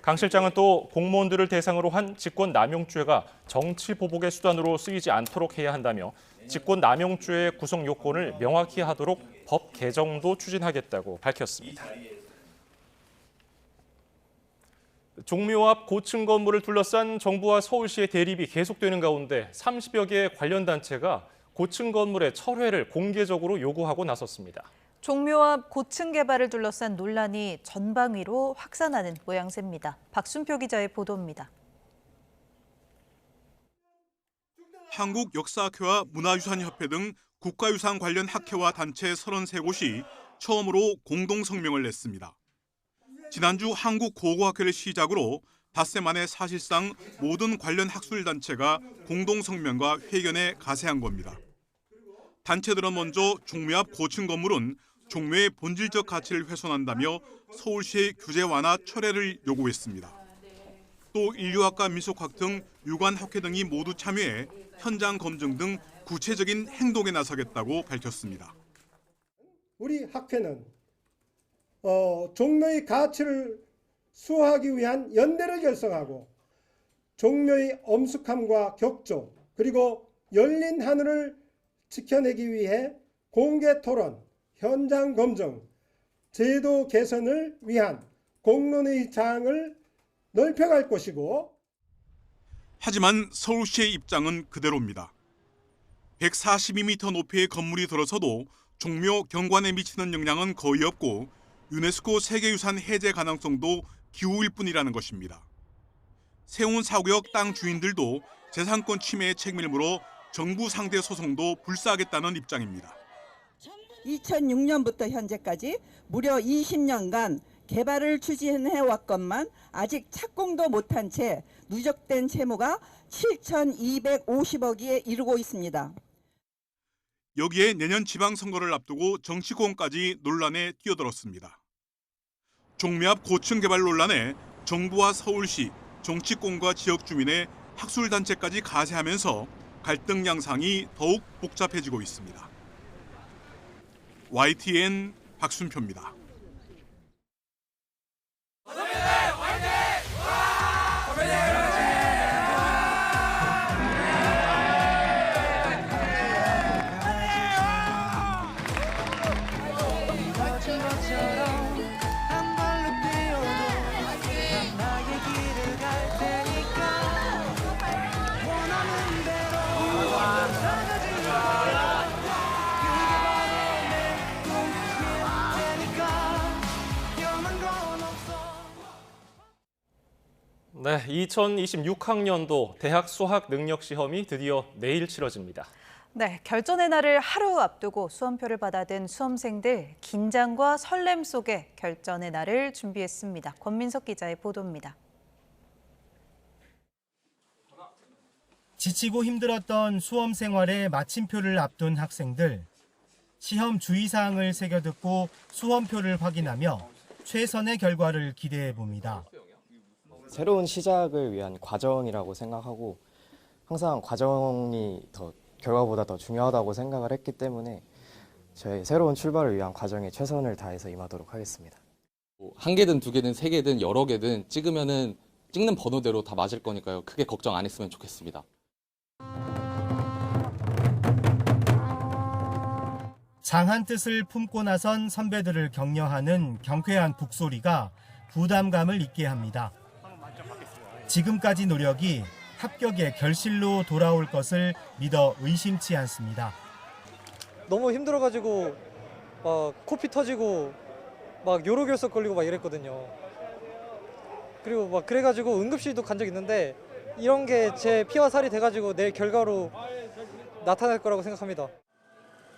강 실장은 또 공무원들을 대상으로 한 직권남용죄가 정치보복의 수단으로 쓰이지 않도록 해야 한다며 직권남용죄의 구성 요건을 명확히 하도록 법 개정도 추진하겠다고 밝혔습니다. 종묘 앞 고층 건물을 둘러싼 정부와 서울시의 대립이 계속되는 가운데 30여 개의 관련 단체가 고층 건물의 철회를 공개적으로 요구하고 나섰습니다. 종묘 앞 고층 개발을 둘러싼 논란이 전방위로 확산하는 모양새입니다. 박순표 기자의 보도입니다. 한국역사학회와 문화유산협회 등 국가유산 관련 학회와 단체 33곳이 처음으로 공동성명을 냈습니다. 지난주 한국고고학회를 시작으로 닷새 만에 사실상 모든 관련 학술단체가 공동성명과 회견에 가세한 겁니다. 단체들은 먼저 종묘 앞 고층 건물은 종묘의 본질적 가치를 훼손한다며 서울시의 규제 완화 철회를 요구했습니다. 또 인류학과 민속학 등 유관학회 등이 모두 참여해 현장 검증 등 구체적인 행동에 나서겠다고 밝혔습니다. 우리 학회는 종묘의 가치를 수호하기 위한 연대를 결성하고 종묘의 엄숙함과 격조 그리고 열린 하늘을 지켜내기 위해 공개 토론, 현장 검증, 제도 개선을 위한 공론의 장을 넓혀갈 것이고. 하지만 서울시의 입장은 그대로입니다. 142m 높이의 건물이 들어서도 종묘 경관에 미치는 영향은 거의 없고 유네스코 세계유산 해제 가능성도 기우일 뿐이라는 것입니다. 세운 사구역 땅 주인들도 재산권 침해의 책임을 물어 정부 상대 소송도 불사하겠다는 입장입니다. 2006년부터 현재까지 무려 20년간 개발을 추진해왔건만 아직 착공도 못한 채 누적된 채무가 7,250억에 이르고 있습니다. 여기에 내년 지방선거를 앞두고 정치공까지 논란에 뛰어들었습니다. 종묘 앞 고층 개발 논란에 정부와 서울시, 정치공과 지역 주민의 학술단체까지 가세하면서 갈등 양상이 더욱 복잡해지고 있습니다. YTN 박순표입니다. 네, 2026학년도 대학 수학 능력 시험이 드디어 내일 치러집니다. 네, 결전의 날을 하루 앞두고 수험표를 받아든 수험생들 긴장과 설렘 속에 결전의 날을 준비했습니다. 권민석 기자의 보도입니다. 지치고 힘들었던 수험 생활에 마침표를 앞둔 학생들. 시험 주의사항을 새겨듣고 수험표를 확인하며 최선의 결과를 기대해 봅니다. 새로운 시작을 위한 과정이라고 생각하고 항상 과정이 결과보다 더 중요하다고 생각을 했기 때문에 저의 새로운 출발을 위한 과정에 최선을 다해서 임하도록 하겠습니다. 한 개든 두 개든 세 개든 여러 개든 찍으면은 찍는 번호대로 다 맞을 거니까요. 크게 걱정 안 했으면 좋겠습니다. 장한 뜻을 품고 나선 선배들을 격려하는 경쾌한 북소리가 부담감을 잊게 합니다. 지금까지 노력이 합격의 결실로 돌아올 것을 믿어 의심치 않습니다. 너무 힘들어가지고 막 코피 터지고 막 요로결석 걸리고 막 이랬거든요. 그리고 막 그래가지고 응급실도 간 적 있는데 이런 게 제 피와 살이 돼가지고 내일 결과로 나타날 거라고 생각합니다.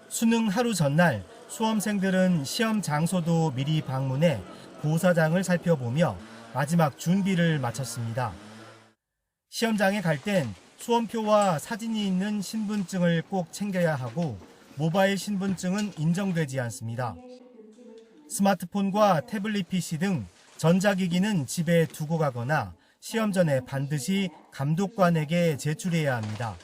수능 하루 전날 수험생들은 시험 장소도 미리 방문해 고사장을 살펴보며 마지막 준비를 마쳤습니다. 시험장에 갈 땐 수험표와 사진이 있는 신분증을 꼭 챙겨야 하고 모바일 신분증은 인정되지 않습니다. 스마트폰과 태블릿 PC 등 전자기기는 집에 두고 가거나 시험 전에 반드시 감독관에게 제출해야 합니다.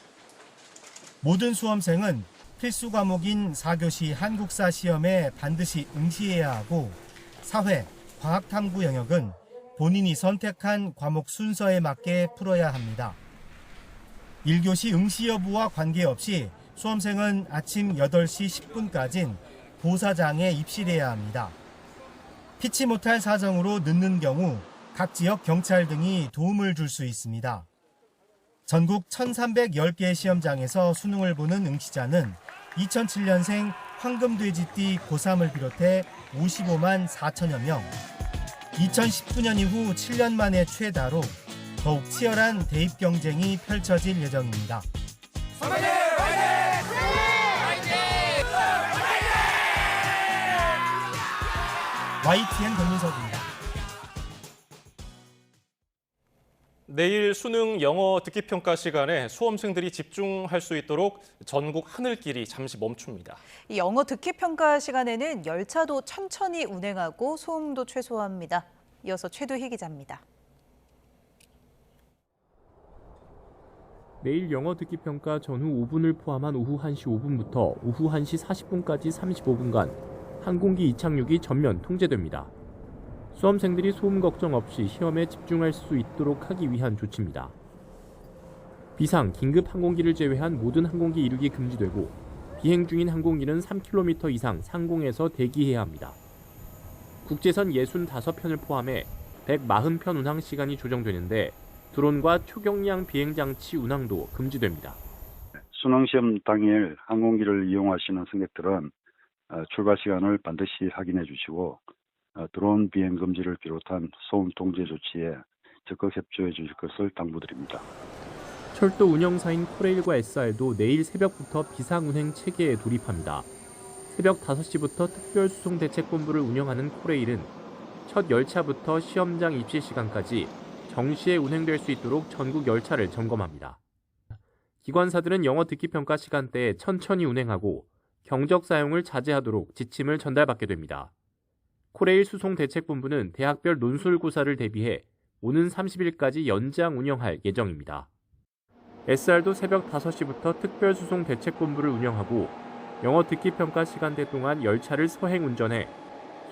모든 수험생은 필수 과목인 4교시 한국사 시험에 반드시 응시해야 하고 사회, 과학탐구 영역은 본인이 선택한 과목 순서에 맞게 풀어야 합니다. 1교시 응시 여부와 관계없이 수험생은 아침 8시 10분까지는 고사장에 입실해야 합니다. 피치 못할 사정으로 늦는 경우 각 지역 경찰 등이 도움을 줄 수 있습니다. 전국 1310개 시험장에서 수능을 보는 응시자는 2007년생 황금돼지띠 고3을 비롯해 55만 4천여 명, 2019년 이후 7년 만에 최다로 더욱 치열한 대입 경쟁이 펼쳐질 예정입니다. YTN 권민석입니다. 내일 수능 영어 듣기 평가 시간에 수험생들이 집중할 수 있도록 전국 하늘길이 잠시 멈춥니다. 이 영어 듣기 평가 시간에는 열차도 천천히 운행하고 소음도 최소화합니다. 이어서 최두희 기자입니다. 내일 영어 듣기 평가 전후 5분을 포함한 오후 1시 5분부터 오후 1시 40분까지 35분간 항공기 이착륙이 전면 통제됩니다. 수험생들이 소음 걱정 없이 시험에 집중할 수 있도록 하기 위한 조치입니다. 비상, 긴급 항공기를 제외한 모든 항공기 이륙이 금지되고 비행 중인 항공기는 3km 이상 상공에서 대기해야 합니다. 국제선 65편을 포함해 140편 운항 시간이 조정되는데 드론과 초경량 비행장치 운항도 금지됩니다. 수능시험 당일 항공기를 이용하시는 승객들은 출발 시간을 반드시 확인해 주시고 드론 비행 금지를 비롯한 소음 통제 조치에 적극 협조해 주실 것을 당부드립니다. 철도 운영사인 코레일과 SR도 내일 새벽부터 비상운행 체계에 돌입합니다. 새벽 5시부터 특별수송대책본부를 운영하는 코레일은 첫 열차부터 시험장 입시 시간까지 정시에 운행될 수 있도록 전국 열차를 점검합니다. 기관사들은 영어 듣기 평가 시간대에 천천히 운행하고 경적 사용을 자제하도록 지침을 전달받게 됩니다. 코레일 수송대책본부는 대학별 논술고사를 대비해 오는 30일까지 연장 운영할 예정입니다. SR도 새벽 5시부터 특별수송대책본부를 운영하고 영어 듣기 평가 시간대 동안 열차를 서행 운전해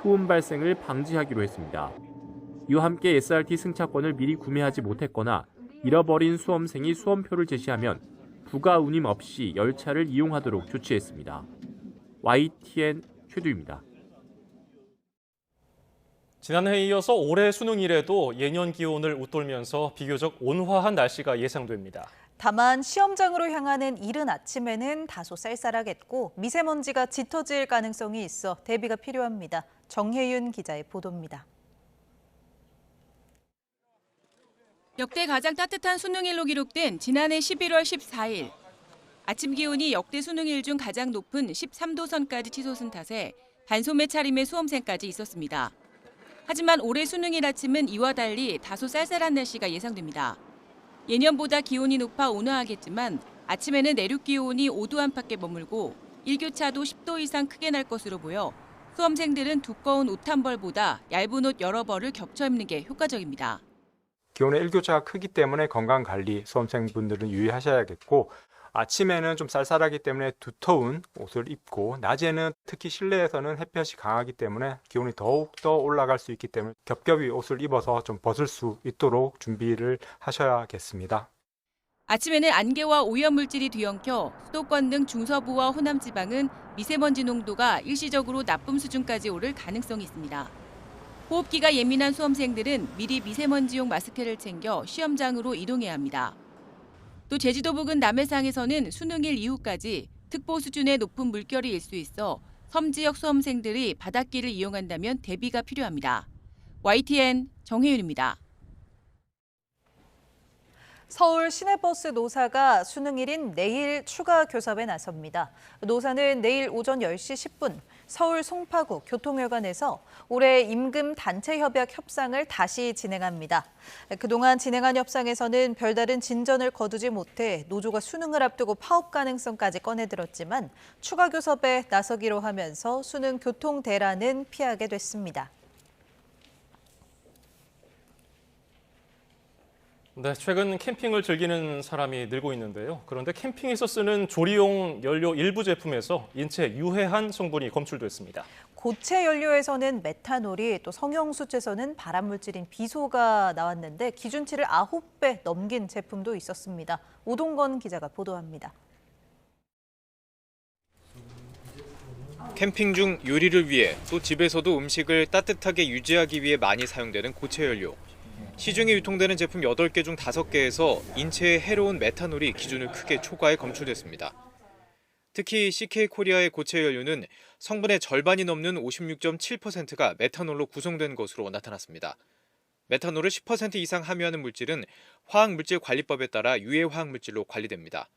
소음 발생을 방지하기로 했습니다. 이와 함께 SRT 승차권을 미리 구매하지 못했거나 잃어버린 수험생이 수험표를 제시하면 부가 운임 없이 열차를 이용하도록 조치했습니다. YTN 최두입니다. 지난해에 이어서 올해 수능일에도 예년 기온을 웃돌면서 비교적 온화한 날씨가 예상됩니다. 다만 시험장으로 향하는 이른 아침에는 다소 쌀쌀하겠고 미세먼지가 짙어질 가능성이 있어 대비가 필요합니다. 정혜윤 기자의 보도입니다. 역대 가장 따뜻한 수능일로 기록된 지난해 11월 14일. 아침 기온이 역대 수능일 중 가장 높은 13도 선까지 치솟은 탓에 반소매 차림의 수험생까지 있었습니다. 하지만 올해 수능일 아침은 이와 달리 다소 쌀쌀한 날씨가 예상됩니다. 예년보다 기온이 높아 온화하겠지만 아침에는 내륙 기온이 5도 안팎에 머물고 일교차도 10도 이상 크게 날 것으로 보여 수험생들은 두꺼운 옷 한 벌보다 얇은 옷 여러 벌을 겹쳐 입는 게 효과적입니다. 기온의 일교차가 크기 때문에 건강관리 수험생분들은 유의하셔야겠고 아침에는 좀 쌀쌀하기 때문에 두터운 옷을 입고 낮에는 특히 실내에서는 햇볕이 강하기 때문에 기온이 더욱더 올라갈 수 있기 때문에 겹겹이 옷을 입어서 좀 벗을 수 있도록 준비를 하셔야겠습니다. 아침에는 안개와 오염물질이 뒤엉켜 수도권 등 중서부와 호남 지방은 미세먼지 농도가 일시적으로 나쁨 수준까지 오를 가능성이 있습니다. 호흡기가 예민한 수험생들은 미리 미세먼지용 마스크를 챙겨 시험장으로 이동해야 합니다. 또 제주도 부근 남해상에서는 수능일 이후까지 특보 수준의 높은 물결이 일 수 있어 섬 지역 수험생들이 바닷길을 이용한다면 대비가 필요합니다. YTN 정혜윤입니다. 서울 시내버스 노사가 수능일인 내일 추가 교섭에 나섭니다. 노사는 내일 오전 10시 10분 서울 송파구 교통회관에서 올해 임금 단체 협약 협상을 다시 진행합니다. 그동안 진행한 협상에서는 별다른 진전을 거두지 못해 노조가 수능을 앞두고 파업 가능성까지 꺼내들었지만 추가 교섭에 나서기로 하면서 수능 교통 대란은 피하게 됐습니다. 네, 최근 캠핑을 즐기는 사람이 늘고 있는데요. 그런데 캠핑에서 쓰는 조리용 연료 일부 제품에서 인체에 유해한 성분이 검출됐습니다. 고체 연료에서는 메탄올이 또 성형수채에서는 발암물질인 비소가 나왔는데 기준치를 9배 넘긴 제품도 있었습니다. 오동건 기자가 보도합니다. 캠핑 중 요리를 위해 또 집에서도 음식을 따뜻하게 유지하기 위해 많이 사용되는 고체 연료. 시중에 유통되는 제품 8개 중 5개에서 인체에 해로운 메탄올이 기준을 크게 초과해 검출됐습니다. 특히 CK코리아의 고체 연료는 성분의 절반이 넘는 56.7%가 메탄올로 구성된 것으로 나타났습니다. 메탄올을 10% 이상 함유하는 물질은 화학물질관리법에 따라 유해화학물질로 관리됩니다.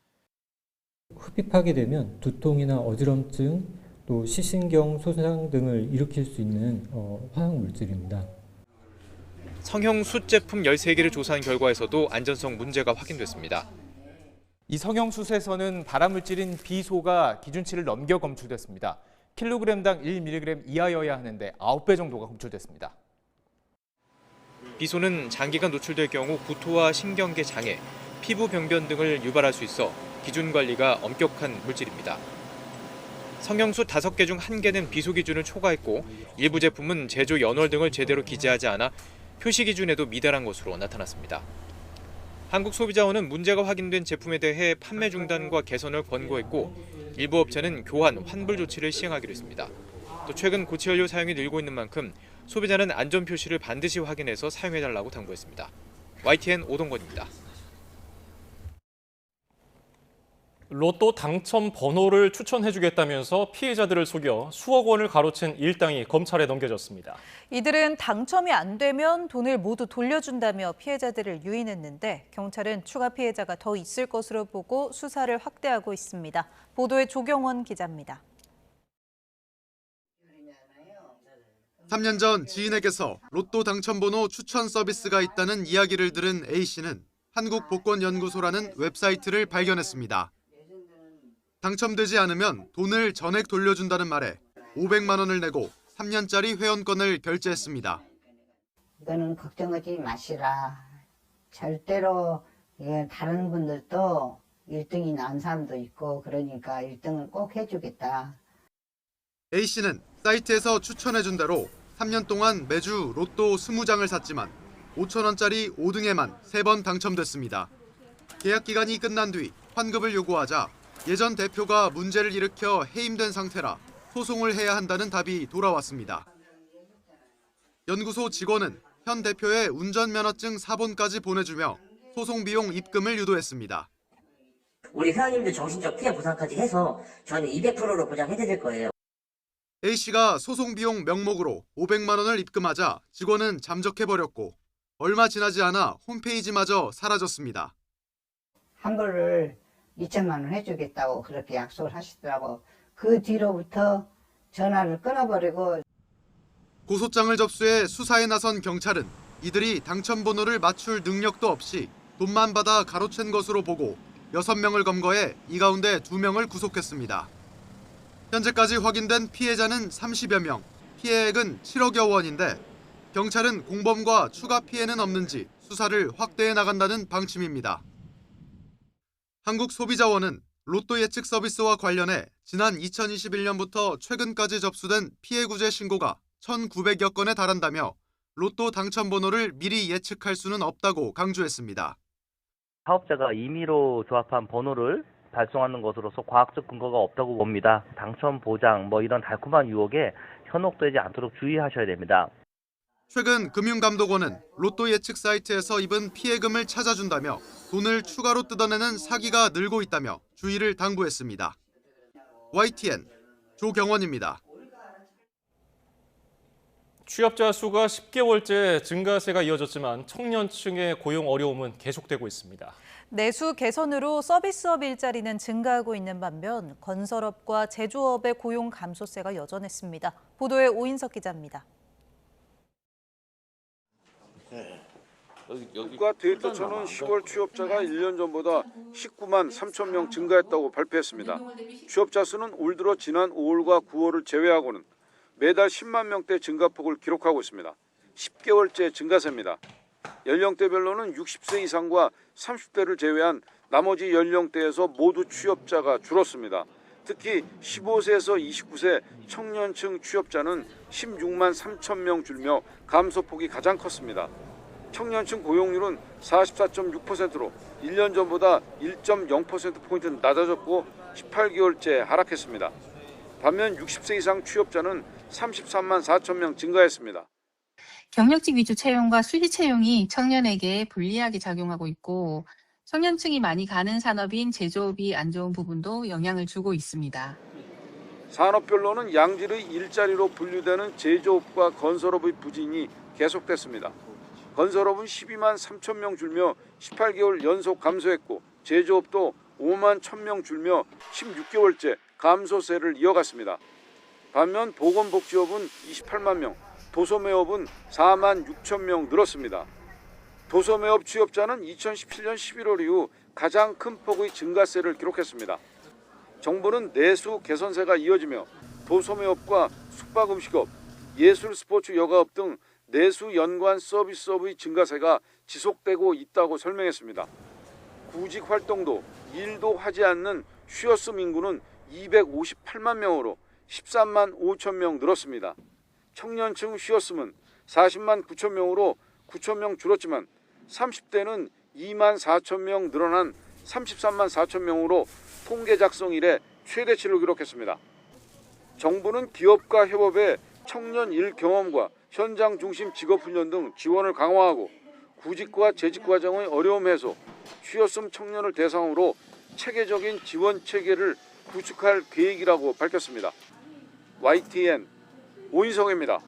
흡입하게 되면 두통이나 어지럼증, 또 시신경 손상 등을 일으킬 수 있는 화학물질입니다. 성형숯 제품 13개를 조사한 결과에서도 안전성 문제가 확인됐습니다. 이 성형숯에서는 발암물질인 비소가 기준치를 넘겨 검출됐습니다. 킬로그램당 1mg 이하여야 하는데 9배 정도가 검출됐습니다. 비소는 장기간 노출될 경우 구토와 신경계 장애, 피부 병변 등을 유발할 수 있어 기준 관리가 엄격한 물질입니다. 성형숯 5개 중 1개는 비소 기준을 초과했고 일부 제품은 제조 연월 등을 제대로 기재하지 않아 표시 기준에도 미달한 것으로 나타났습니다. 한국소비자원은 문제가 확인된 제품에 대해 판매 중단과 개선을 권고했고 일부 업체는 교환, 환불 조치를 시행하기로 했습니다. 또 최근 고체 연료 사용이 늘고 있는 만큼 소비자는 안전 표시를 반드시 확인해서 사용해달라고 당부했습니다. YTN 오동건입니다. 로또 당첨 번호를 추천해주겠다면서 피해자들을 속여 수억 원을 가로챈 일당이 검찰에 넘겨졌습니다. 이들은 당첨이 안 되면 돈을 모두 돌려준다며 피해자들을 유인했는데 경찰은 추가 피해자가 더 있을 것으로 보고 수사를 확대하고 있습니다. 보도에 조경원 기자입니다. 3년 전 지인에게서 로또 당첨번호 추천 서비스가 있다는 이야기를 들은 A씨는 한국복권연구소라는 웹사이트를 발견했습니다. 당첨되지 않으면 돈을 전액 돌려준다는 말에 500만 원을 내고 3년짜리 회원권을 결제했습니다. 이거는 걱정하지 마시라. 절대로 다른 분들도 1등이 나온 사람도 있고 그러니까 1등을 꼭 해주겠다. A씨는 사이트에서 추천해준 대로 3년 동안 매주 로또 20장을 샀지만 5천 원짜리 5등에만 3번 당첨됐습니다. 계약 기간이 끝난 뒤 환급을 요구하자 예전 대표가 문제를 일으켜 해임된 상태라 소송을 해야 한다는 답이 돌아왔습니다. 연구소 직원은 현 대표의 운전면허증 사본까지 보내주며 소송 비용 입금을 유도했습니다. 우리 회원님들 정신적 피해 보상까지 해서 저는 200%로 보장해드릴 거예요. A씨가 소송 비용 명목으로 500만 원을 입금하자 직원은 잠적해버렸고 얼마 지나지 않아 홈페이지마저 사라졌습니다. 한 거를 2천만 원 해주겠다고 그렇게 약속을 하시더라고. 그 뒤로부터 전화를 끊어버리고. 고소장을 접수해 수사에 나선 경찰은 이들이 당첨번호를 맞출 능력도 없이 돈만 받아 가로챈 것으로 보고 6명을 검거해 이 가운데 2명을 구속했습니다. 현재까지 확인된 피해자는 30여 명, 피해액은 7억여 원인데 경찰은 공범과 추가 피해는 없는지 수사를 확대해 나간다는 방침입니다. 한국소비자원은 로또 예측 서비스와 관련해 지난 2021년부터 최근까지 접수된 피해 구제 신고가 1,900여 건에 달한다며 로또 당첨 번호를 미리 예측할 수는 없다고 강조했습니다. 사업자가 임의로 조합한 번호를 발송하는 것으로서 과학적 근거가 없다고 봅니다. 당첨 보장 이런 달콤한 유혹에 현혹되지 않도록 주의하셔야 됩니다. 최근 금융감독원은 로또 예측 사이트에서 입은 피해금을 찾아준다며 돈을 추가로 뜯어내는 사기가 늘고 있다며 주의를 당부했습니다. YTN 조경원입니다. 취업자 수가 10개월째 증가세가 이어졌지만 청년층의 고용 어려움은 계속되고 있습니다. 내수 개선으로 서비스업 일자리는 증가하고 있는 반면 건설업과 제조업의 고용 감소세가 여전했습니다. 보도에 오인석 기자입니다. 국가데이터처는 10월 취업자가 1년 전보다 19만 3천 명 증가했다고 발표했습니다. 취업자 수는 올 들어 지난 5월과 9월을 제외하고는 매달 10만 명대 증가폭을 기록하고 있습니다. 10개월째 증가세입니다. 연령대별로는 60세 이상과 30대를 제외한 나머지 연령대에서 모두 취업자가 줄었습니다. 특히 15세에서 29세 청년층 취업자는 16만 3천 명 줄며 감소폭이 가장 컸습니다. 청년층 고용률은 44.6%로 1년 전보다 1.0%포인트 낮아졌고 18개월째 하락했습니다. 반면 60세 이상 취업자는 33만 4천 명 증가했습니다. 경력직 위주 채용과 수시 채용이 청년에게 불리하게 작용하고 있고 청년층이 많이 가는 산업인 제조업이 안 좋은 부분도 영향을 주고 있습니다. 산업별로는 양질의 일자리로 분류되는 제조업과 건설업의 부진이 계속됐습니다. 건설업은 12만 3천 명 줄며 18개월 연속 감소했고 제조업도 5만 1천 명 줄며 16개월째 감소세를 이어갔습니다. 반면 보건복지업은 28만 명, 도소매업은 4만 6천 명 늘었습니다. 도소매업 취업자는 2017년 11월 이후 가장 큰 폭의 증가세를 기록했습니다. 정부는 내수 개선세가 이어지며 도소매업과 숙박음식업, 예술 스포츠 여가업 등 내수 연관 서비스업의 증가세가 지속되고 있다고 설명했습니다. 구직 활동도 일도 하지 않는 쉬어쓰 인구는 258만 명으로 13만 5천 명 늘었습니다. 청년층 쉬어쓰면 40만 9천 명으로 9천 명 줄었지만 30대는 2만 4천 명 늘어난 33만 4천 명으로 통계 작성 이래 최대치를 기록했습니다. 정부는 기업과 협업해 청년 일 경험과 현장 중심 직업훈련 등 지원을 강화하고 구직과 재직 과정의 어려움 해소, 쉬어쓰m 청년을 대상으로 체계적인 지원 체계를 구축할 계획이라고 밝혔습니다. YTN 오인성입니다.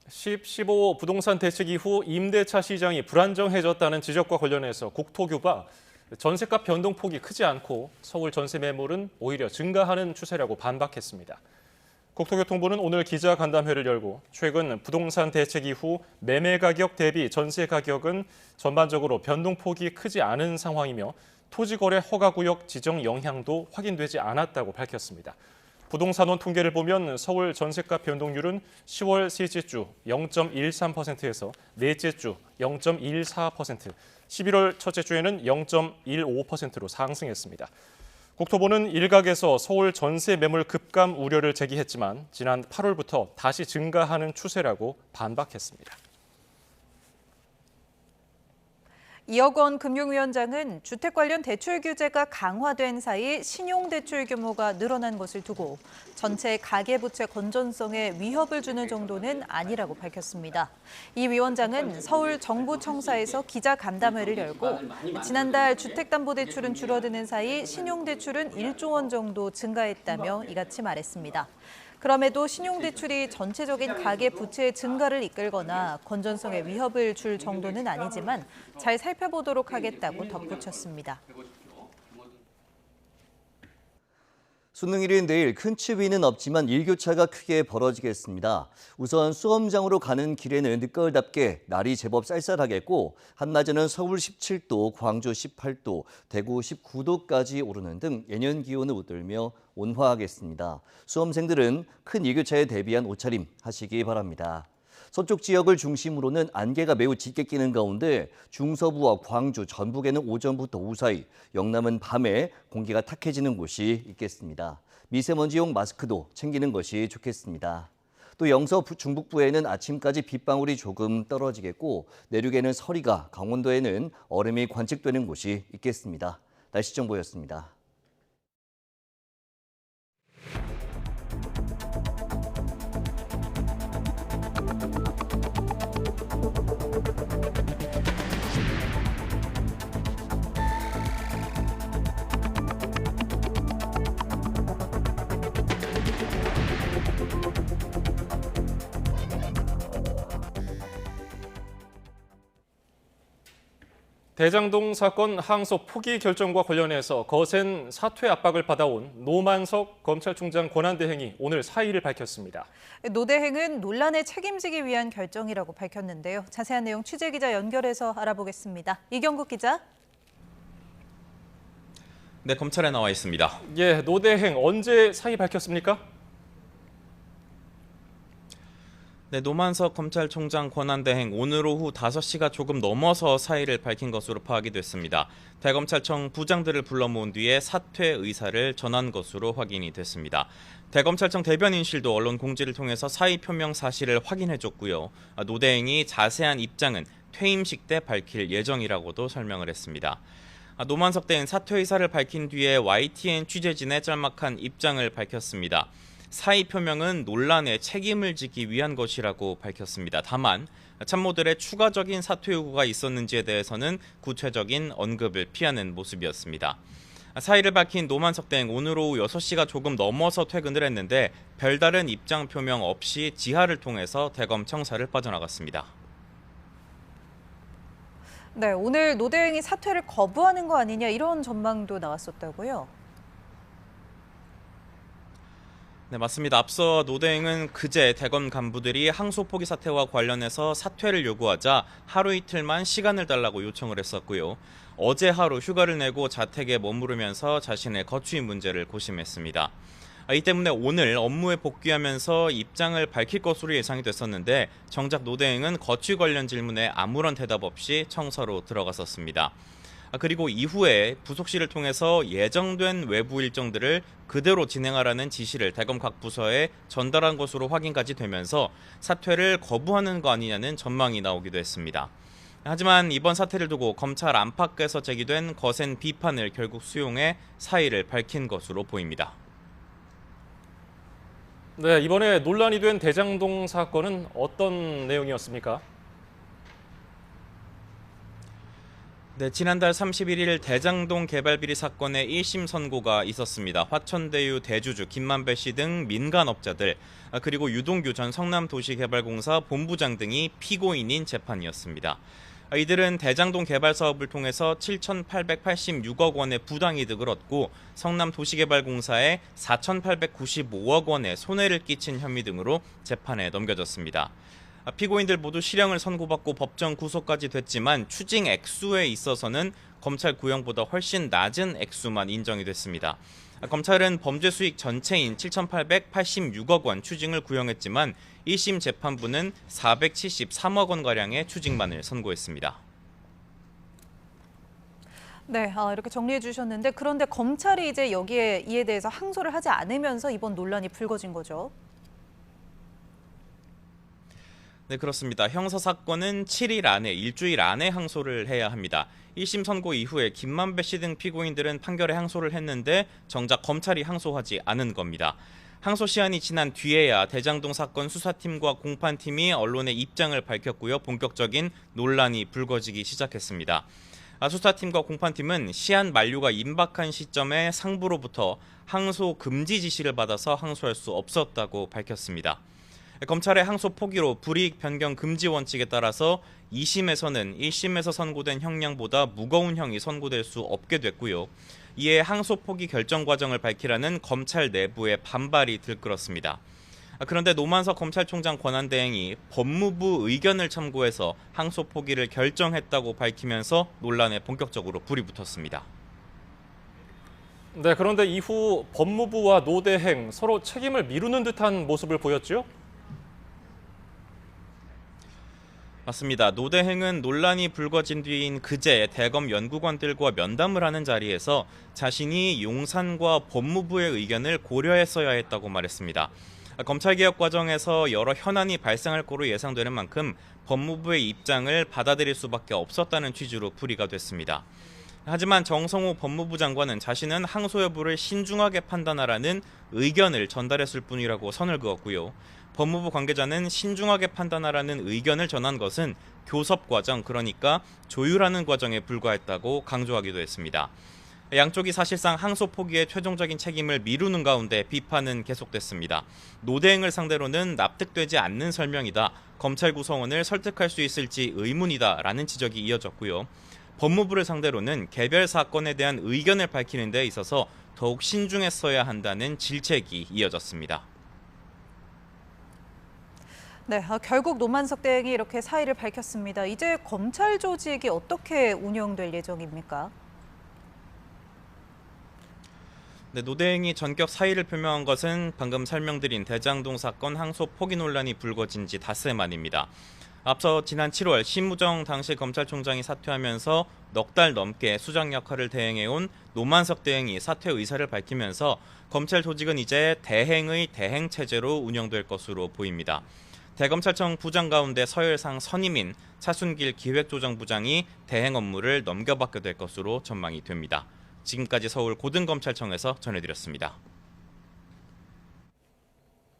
15 부동산 대책 이후 임대차 시장이 불안정해졌다는 지적과 관련해서 국토교가 전세값 변동폭이 크지 않고 서울 전세 매물은 오히려 증가하는 추세라고 반박했습니다. 국토교통부는 오늘 기자간담회를 열고 최근 부동산 대책 이후 매매 가격 대비 전세 가격은 전반적으로 변동폭이 크지 않은 상황이며 토지거래 허가구역 지정 영향도 확인되지 않았다고 밝혔습니다. 부동산원 통계를 보면 서울 전세값 변동률은 10월 셋째 주 0.13%에서 넷째 주 0.14%, 11월 첫째 주에는 0.15%로 상승했습니다. 국토부는 일각에서 서울 전세 매물 급감 우려를 제기했지만 지난 8월부터 다시 증가하는 추세라고 반박했습니다. 이억원 금융위원장은 주택 관련 대출 규제가 강화된 사이 신용대출 규모가 늘어난 것을 두고 전체 가계부채 건전성에 위협을 주는 정도는 아니라고 밝혔습니다. 이 위원장은 서울 정부청사에서 기자간담회를 열고 지난달 주택담보대출은 줄어드는 사이 신용대출은 1조 원 정도 증가했다며 이같이 말했습니다. 그럼에도 신용대출이 전체적인 가계 부채의 증가를 이끌거나 건전성에 위협을 줄 정도는 아니지만 잘 살펴보도록 하겠다고 덧붙였습니다. 수능일인 내일 큰 추위는 없지만 일교차가 크게 벌어지겠습니다. 우선 수험장으로 가는 길에는 늦가을답게 날이 제법 쌀쌀하겠고 한낮에는 서울 17도, 광주 18도, 대구 19도까지 오르는 등 예년 기온을 웃돌며 온화하겠습니다. 수험생들은 큰 일교차에 대비한 옷차림 하시기 바랍니다. 서쪽 지역을 중심으로는 안개가 매우 짙게 끼는 가운데 중서부와 광주, 전북에는 오전부터 오후 사이, 영남은 밤에 공기가 탁해지는 곳이 있겠습니다. 미세먼지용 마스크도 챙기는 것이 좋겠습니다. 또 영서 중북부에는 아침까지 빗방울이 조금 떨어지겠고 내륙에는 서리가, 강원도에는 얼음이 관측되는 곳이 있겠습니다. 날씨 정보였습니다. 대장동 사건 항소 포기 결정과 관련해서 거센 사퇴 압박을 받아온 노만석 검찰총장 권한대행이 오늘 사의를 밝혔습니다. 노대행은 논란에 책임지기 위한 결정이라고 밝혔는데요. 자세한 내용 취재기자 연결해서 알아보겠습니다. 이경국 기자. 네, 검찰에 나와 있습니다. 예, 노대행 언제 사의 밝혔습니까? 네, 노만석 검찰총장 권한대행 오늘 오후 5시가 조금 넘어서 사의를 밝힌 것으로 파악이 됐습니다. 대검찰청 부장들을 불러 모은 뒤에 사퇴 의사를 전한 것으로 확인이 됐습니다. 대검찰청 대변인실도 언론 공지를 통해서 사의 표명 사실을 확인해줬고요. 노대행이 자세한 입장은 퇴임식 때 밝힐 예정이라고도 설명을 했습니다. 노만석 대행 사퇴 의사를 밝힌 뒤에 YTN 취재진의 짤막한 입장을 밝혔습니다. 사의 표명은 논란에 책임을 지기 위한 것이라고 밝혔습니다. 다만 참모들의 추가적인 사퇴 요구가 있었는지에 대해서는 구체적인 언급을 피하는 모습이었습니다. 사의를 밝힌 노만석 대행 오늘 오후 6시가 조금 넘어서 퇴근을 했는데 별다른 입장 표명 없이 지하를 통해서 대검 청사를 빠져나갔습니다. 네, 오늘 노대행이 사퇴를 거부하는 거 아니냐 이런 전망도 나왔었다고요? 네, 맞습니다. 앞서 노대행은 그제 대검 간부들이 항소 포기 사태와 관련해서 사퇴를 요구하자 하루 이틀만 시간을 달라고 요청을 했었고요. 어제 하루 휴가를 내고 자택에 머무르면서 자신의 거취 문제를 고심했습니다. 이 때문에 오늘 업무에 복귀하면서 입장을 밝힐 것으로 예상이 됐었는데 정작 노대행은 거취 관련 질문에 아무런 대답 없이 청사로 들어갔었습니다. 그리고 이후에 부속실을 통해서 예정된 외부 일정들을 그대로 진행하라는 지시를 대검 각 부서에 전달한 것으로 확인까지 되면서 사퇴를 거부하는 거 아니냐는 전망이 나오기도 했습니다. 하지만 이번 사태를 두고 검찰 안팎에서 제기된 거센 비판을 결국 수용해 사의를 밝힌 것으로 보입니다. 네, 이번에 논란이 된 대장동 사건은 어떤 내용이었습니까? 네, 지난달 31일 대장동 개발 비리 사건의 1심 선고가 있었습니다. 화천대유 대주주 김만배 씨 등 민간업자들 그리고 유동규 전 성남도시개발공사 본부장 등이 피고인인 재판이었습니다. 이들은 대장동 개발 사업을 통해서 7,886억 원의 부당이득을 얻고 성남도시개발공사에 4,895억 원의 손해를 끼친 혐의 등으로 재판에 넘겨졌습니다. 피고인들 모두 실형을 선고받고 법정 구속까지 됐지만 추징 액수에 있어서는 검찰 구형보다 훨씬 낮은 액수만 인정이 됐습니다. 검찰은 범죄 수익 전체인 7,886억 원 추징을 구형했지만 1심 재판부는 473억 원가량의 추징만을 선고했습니다. 네, 이렇게 정리해 주셨는데 그런데 검찰이 이제 이에 대해서 항소를 하지 않으면서 이번 논란이 불거진 거죠. 네, 그렇습니다. 형사사건은 7일 안에 일주일 안에 항소를 해야 합니다. 1심 선고 이후에 김만배 씨 등 피고인들은 판결에 항소를 했는데 정작 검찰이 항소하지 않은 겁니다. 항소 시한이 지난 뒤에야 대장동 사건 수사팀과 공판팀이 언론에 입장을 밝혔고요. 본격적인 논란이 불거지기 시작했습니다. 수사팀과 공판팀은 시한 만료가 임박한 시점에 상부로부터 항소 금지 지시를 받아서 항소할 수 없었다고 밝혔습니다. 검찰의 항소 포기로 불이익 변경 금지 원칙에 따라서 2심에서는 1심에서 선고된 형량보다 무거운 형이 선고될 수 없게 됐고요. 이에 항소 포기 결정 과정을 밝히라는 검찰 내부의 반발이 들끓었습니다. 그런데 노만석 검찰총장 권한대행이 법무부 의견을 참고해서 항소 포기를 결정했다고 밝히면서 논란에 본격적으로 불이 붙었습니다. 네, 그런데 이후 법무부와 노대행 서로 책임을 미루는 듯한 모습을 보였죠? 맞습니다. 노대행은 논란이 불거진 뒤인 그제 대검 연구관들과 면담을 하는 자리에서 자신이 용산과 법무부의 의견을 고려했어야 했다고 말했습니다. 검찰개혁 과정에서 여러 현안이 발생할 거로 예상되는 만큼 법무부의 입장을 받아들일 수밖에 없었다는 취지로 풀이가 됐습니다. 하지만 정성호 법무부 장관은 자신은 항소 여부를 신중하게 판단하라는 의견을 전달했을 뿐이라고 선을 그었고요. 법무부 관계자는 신중하게 판단하라는 의견을 전한 것은 교섭 과정, 그러니까 조율하는 과정에 불과했다고 강조하기도 했습니다. 양쪽이 사실상 항소 포기의 최종적인 책임을 미루는 가운데 비판은 계속됐습니다. 노대행을 상대로는 납득되지 않는 설명이다, 검찰 구성원을 설득할 수 있을지 의문이다라는 지적이 이어졌고요. 법무부를 상대로는 개별 사건에 대한 의견을 밝히는 데 있어서 더욱 신중했어야 한다는 질책이 이어졌습니다. 네, 결국 노만석 대행이 이렇게 사의를 밝혔습니다. 이제 검찰 조직이 어떻게 운영될 예정입니까? 네, 노대행이 전격 사의를 표명한 것은 방금 설명드린 대장동 사건 항소 포기 논란이 불거진 지 닷새 만입니다. 앞서 지난 7월 심우정 당시 검찰총장이 사퇴하면서 넉 달 넘게 수장 역할을 대행해온 노만석 대행이 사퇴 의사를 밝히면서 검찰 조직은 이제 대행의 대행 체제로 운영될 것으로 보입니다. 대검찰청 부장 가운데 서열상 선임인 차순길 기획조정부장이 대행 업무를 넘겨받게 될 것으로 전망이 됩니다. 지금까지 서울 고등검찰청에서 전해드렸습니다.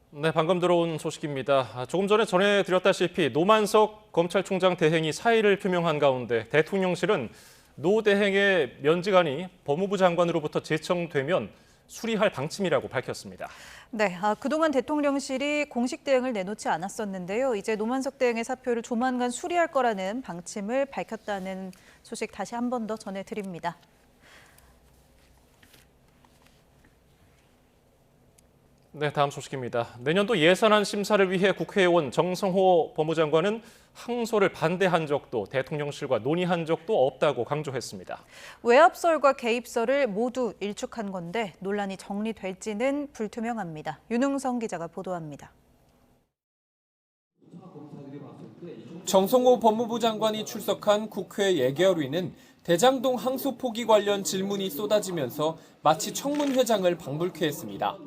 네, 방금 들어온 소식입니다. 조금 전에 전해드렸다시피 노만석 검찰총장 대행이 사의를 표명한 가운데 대통령실은 노 대행의 면직안이 법무부 장관으로부터 제청되면 수리할 방침이라고 밝혔습니다. 네, 그동안 대통령실이 공식 대응을 내놓지 않았었는데요. 이제 노만석 대행의 사표를 조만간 수리할 거라는 방침을 밝혔다는 소식 다시 한 번 더 전해드립니다. 네, 다음 소식입니다. 내년도 예산안 심사를 위해 국회에 온 정성호 법무장관은 항소를 반대한 적도 대통령실과 논의한 적도 없다고 강조했습니다. 외압설과 개입설을 모두 일축한 건데 논란이 정리될지는 불투명합니다. 윤웅성 기자가 보도합니다. 정성호 법무부 장관이 출석한 국회 예결위는 대장동 항소 포기 관련 질문이 쏟아지면서 마치 청문회장을 방불케 했습니다.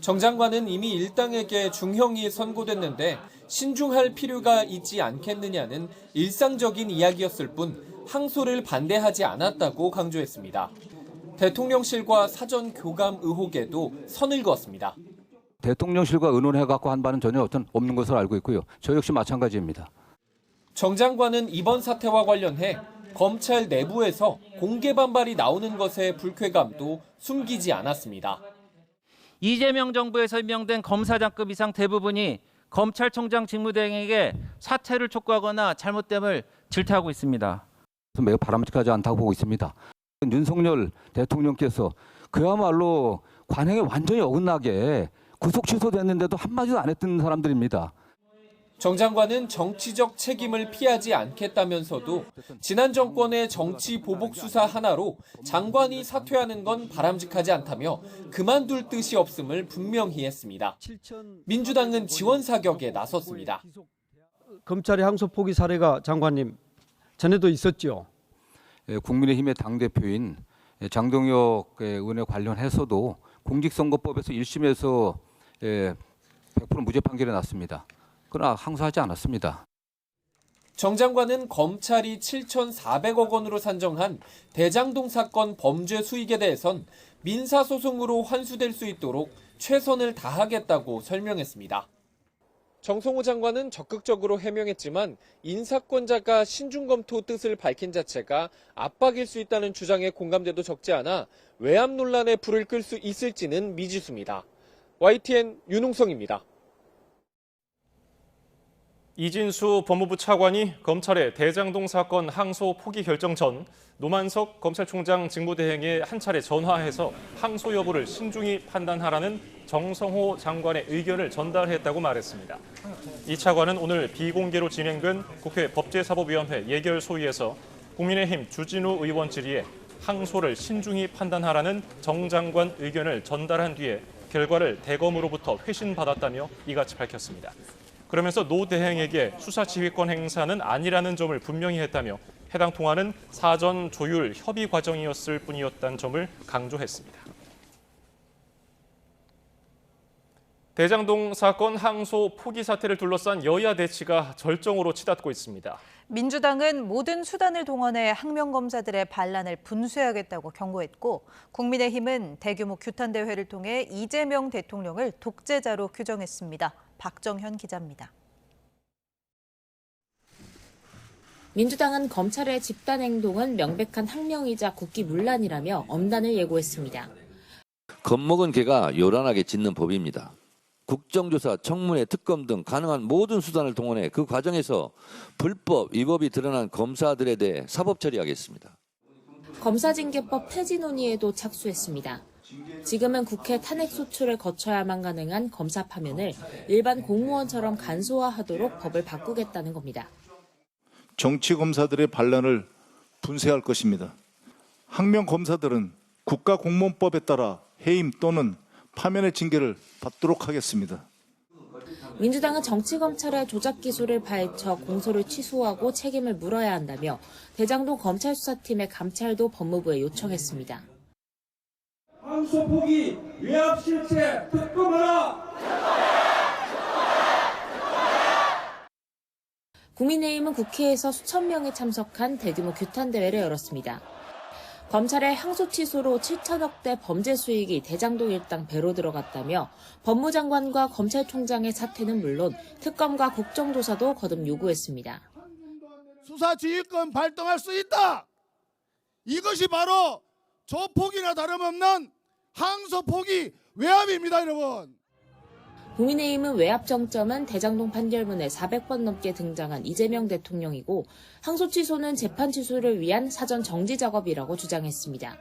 정 장관은 이미 일당에게 중형이 선고됐는데 신중할 필요가 있지 않겠느냐는 일상적인 이야기였을 뿐 항소를 반대하지 않았다고 강조했습니다. 대통령실과 사전 교감 의혹에도 선을 그었습니다. 대통령실과 의논해갖고 한 바는 전혀 없는 것으로 알고 있고요. 저 역시 마찬가지입니다. 정 장관은 이번 사태와 관련해 검찰 내부에서 공개 반발이 나오는 것에 불쾌감도 숨기지 않았습니다. 이재명 정부에서 임명된 검사장급 이상 대부분이 검찰총장 직무대행에게 사퇴를 촉구하거나 잘못됨을 질타하고 있습니다. 매우 바람직하지 않다고 보고 있습니다. 윤석열 대통령께서 그야말로 관행에 완전히 어긋나게 구속 취소됐는데도 한마디도 안 했던 사람들입니다. 정 장관은 정치적 책임을 피하지 않겠다면서도 지난 정권의 정치 보복 수사 하나로 장관이 사퇴하는 건 바람직하지 않다며 그만둘 뜻이 없음을 분명히 했습니다. 민주당은 지원 사격에 나섰습니다. 검찰의 항소 포기 사례가 장관님 전에도 있었죠. 국민의힘의 당대표인 장동혁 의원에 관련해서도 공직선거법에서 1심에서 100% 무죄 판결이 났습니다. 그러나 항소하지 않았습니다. 정 장관은 검찰이 7,400억 원으로 산정한 대장동 사건 범죄 수익에 대해선 민사소송으로 환수될 수 있도록 최선을 다하겠다고 설명했습니다. 정성호 장관은 적극적으로 해명했지만 인사권자가 신중검토 뜻을 밝힌 자체가 압박일 수 있다는 주장에 공감대도 적지 않아 외압 논란에 불을 끌 수 있을지는 미지수입니다. YTN 윤웅성입니다. 이진수 법무부 차관이 검찰의 대장동 사건 항소 포기 결정 전 노만석 검찰총장 직무대행에 한 차례 전화해서 항소 여부를 신중히 판단하라는 정성호 장관의 의견을 전달했다고 말했습니다. 이 차관은 오늘 비공개로 진행된 국회 법제사법위원회 예결 소위에서 국민의힘 주진우 의원 질의에 항소를 신중히 판단하라는 정 장관 의견을 전달한 뒤에 결과를 대검으로부터 회신받았다며 이같이 밝혔습니다. 그러면서 노 대행에게 수사 지휘권 행사는 아니라는 점을 분명히 했다며 해당 통화는 사전 조율 협의 과정이었을 뿐이었다는 점을 강조했습니다. 대장동 사건 항소 포기 사태를 둘러싼 여야 대치가 절정으로 치닫고 있습니다. 민주당은 모든 수단을 동원해 항명검사들의 반란을 분쇄하겠다고 경고했고 국민의힘은 대규모 규탄 대회를 통해 이재명 대통령을 독재자로 규정했습니다. 박정현 기자입니다. 민주당은 검찰의 집단 행동은 명백한 항명이자 국기문란이라며 엄단을 예고했습니다. 겁먹은 개가 요란하게 짖는 법입니다. 국정조사, 청문회, 특검 등 가능한 모든 수단을 동원해 그 과정에서 불법, 위법이 드러난 검사들에 대해 사법 처리하겠습니다. 검사징계법 폐지 논의에도 착수했습니다. 지금은 국회 탄핵 소추를 거쳐야만 가능한 검사 파면을 일반 공무원처럼 간소화하도록 법을 바꾸겠다는 겁니다. 정치검사들의 반란을 분쇄할 것입니다. 항명검사들은 국가공무원법에 따라 해임 또는 파면의 징계를 받도록 하겠습니다. 민주당은 정치검찰의 조작 기소를 파헤쳐 공소를 취소하고 책임을 물어야 한다며 대장동 검찰수사팀의 감찰도 법무부에 요청했습니다. 항소 포기, 외압 실체 특검하라! 국민의힘은 국회에서 수천 명이 참석한 대규모 규탄 대회를 열었습니다. 검찰의 항소 취소로 7천억 대 범죄 수익이 대장동 일당 배로 들어갔다며 법무장관과 검찰총장의 사퇴는 물론 특검과 국정조사도 거듭 요구했습니다. 수사지휘권 발동할 수 있다. 이것이 바로 조폭이나 다름없는 항소 포기 외압입니다, 여러분. 국민의힘은 외압 정점은 대장동 판결문에 400번 넘게 등장한 이재명 대통령이고 항소 취소는 재판 취소를 위한 사전 정지 작업이라고 주장했습니다.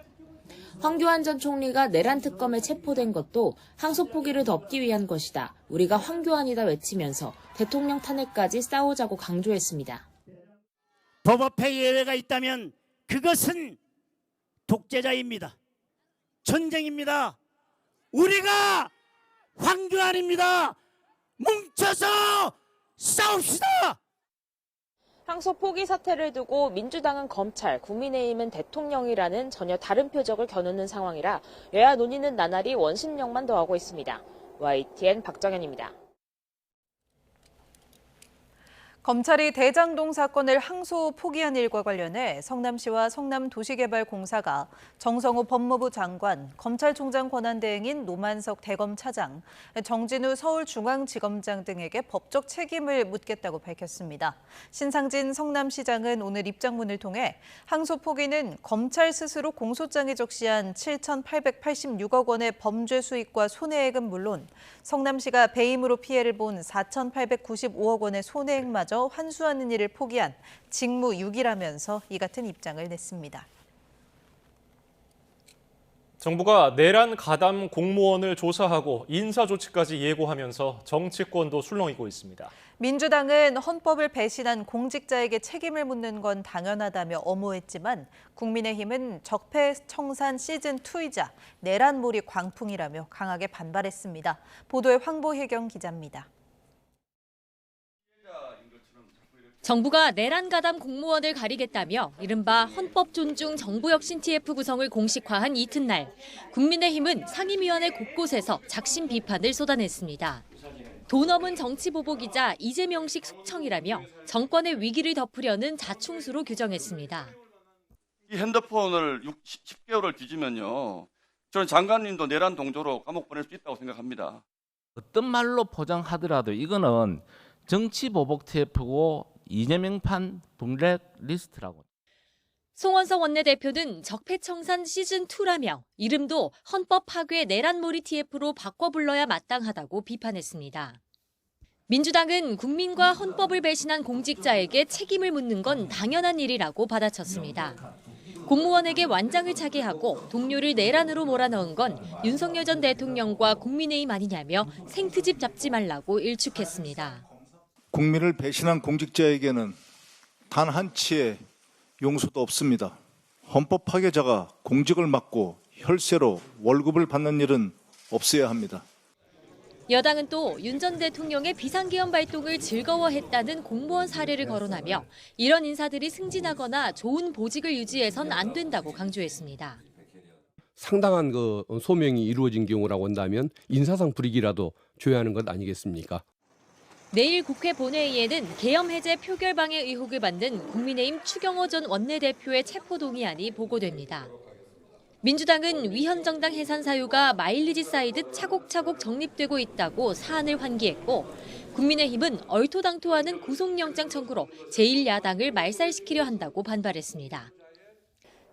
황교안 전 총리가 내란 특검에 체포된 것도 항소 포기를 덮기 위한 것이다. 우리가 황교안이다 외치면서 대통령 탄핵까지 싸우자고 강조했습니다. 법 앞에 예외가 있다면 그것은 독재자입니다. 전쟁입니다. 우리가 황교안입니다. 뭉쳐서 싸웁시다. 항소 포기 사태를 두고 민주당은 검찰, 국민의힘은 대통령이라는 전혀 다른 표적을 겨누는 상황이라 여야 논의는 나날이 원심력만 더하고 있습니다. YTN 박정현입니다. 검찰이 대장동 사건을 항소 포기한 일과 관련해 성남시와 성남도시개발공사가 정성호 법무부 장관, 검찰총장 권한대행인 노만석 대검 차장, 정진우 서울중앙지검장 등에게 법적 책임을 묻겠다고 밝혔습니다. 신상진 성남시장은 오늘 입장문을 통해 항소 포기는 검찰 스스로 공소장에 적시한 7,886억 원의 범죄 수익과 손해액은 물론 성남시가 배임으로 피해를 본 4,895억 원의 손해액마저 환수하는 일을 포기한 직무유기라면서 이 같은 입장을 냈습니다. 정부가 내란 가담 공무원을 조사하고 인사조치까지 예고하면서 정치권도 술렁이고 있습니다. 민주당은 헌법을 배신한 공직자에게 책임을 묻는 건 당연하다며 엄호했지만 국민의힘은 적폐청산 시즌2이자 내란몰이 광풍이라며 강하게 반발했습니다. 보도에 황보혜경 기자입니다. 정부가 내란 가담 공무원을 가리겠다며 이른바 헌법 존중 정부혁신 TF 구성을 공식화한 이튿날 국민의힘은 상임위원회 곳곳에서 작심 비판을 쏟아냈습니다. 돈 없는 정치 보복이자 이재명식 숙청이라며 정권의 위기를 덮으려는 자충수로 규정했습니다. 이 핸드폰을 10개월을 뒤지면요. 저는 장관님도 내란 동조로 감옥 보낼 수 있다고 생각합니다. 어떤 말로 포장하더라도 이거는 정치 보복 TF고 이재명판 블랙리스트라고. 송원석 원내대표는 적폐청산 시즌2라며 이름도 헌법 파괴 내란몰이 TF로 바꿔 불러야 마땅하다고 비판했습니다. 민주당은 국민과 헌법을 배신한 공직자에게 책임을 묻는 건 당연한 일이라고 받아쳤습니다. 공무원에게 완장을 차게 하고 동료를 내란으로 몰아넣은 건 윤석열 전 대통령과 국민의힘 아니냐며 생트집 잡지 말라고 일축했습니다. 국민을 배신한 공직자에게는 단 한치의 용서도 없습니다. 헌법 파괴자가 공직을 맡고 혈세로 월급을 받는 일은 없어야 합니다. 여당은 또 윤 전 대통령의 비상계엄 발동을 즐거워했다는 공무원 사례를 거론하며 이런 인사들이 승진하거나 좋은 보직을 유지해선 안 된다고 강조했습니다. 상당한 소명이 이루어진 경우라고 한다면 인사상 불이익이라도 줘야 하는 것 아니겠습니까? 내일 국회 본회의에는 계엄 해제 표결 방해 의혹을 받는 국민의힘 추경호 전 원내대표의 체포동의안이 보고됩니다. 민주당은 위헌정당 해산 사유가 마일리지 쌓이듯 차곡차곡 정립되고 있다고 사안을 환기했고 국민의힘은 얼토당토하는 구속영장 청구로 제1야당을 말살시키려 한다고 반발했습니다.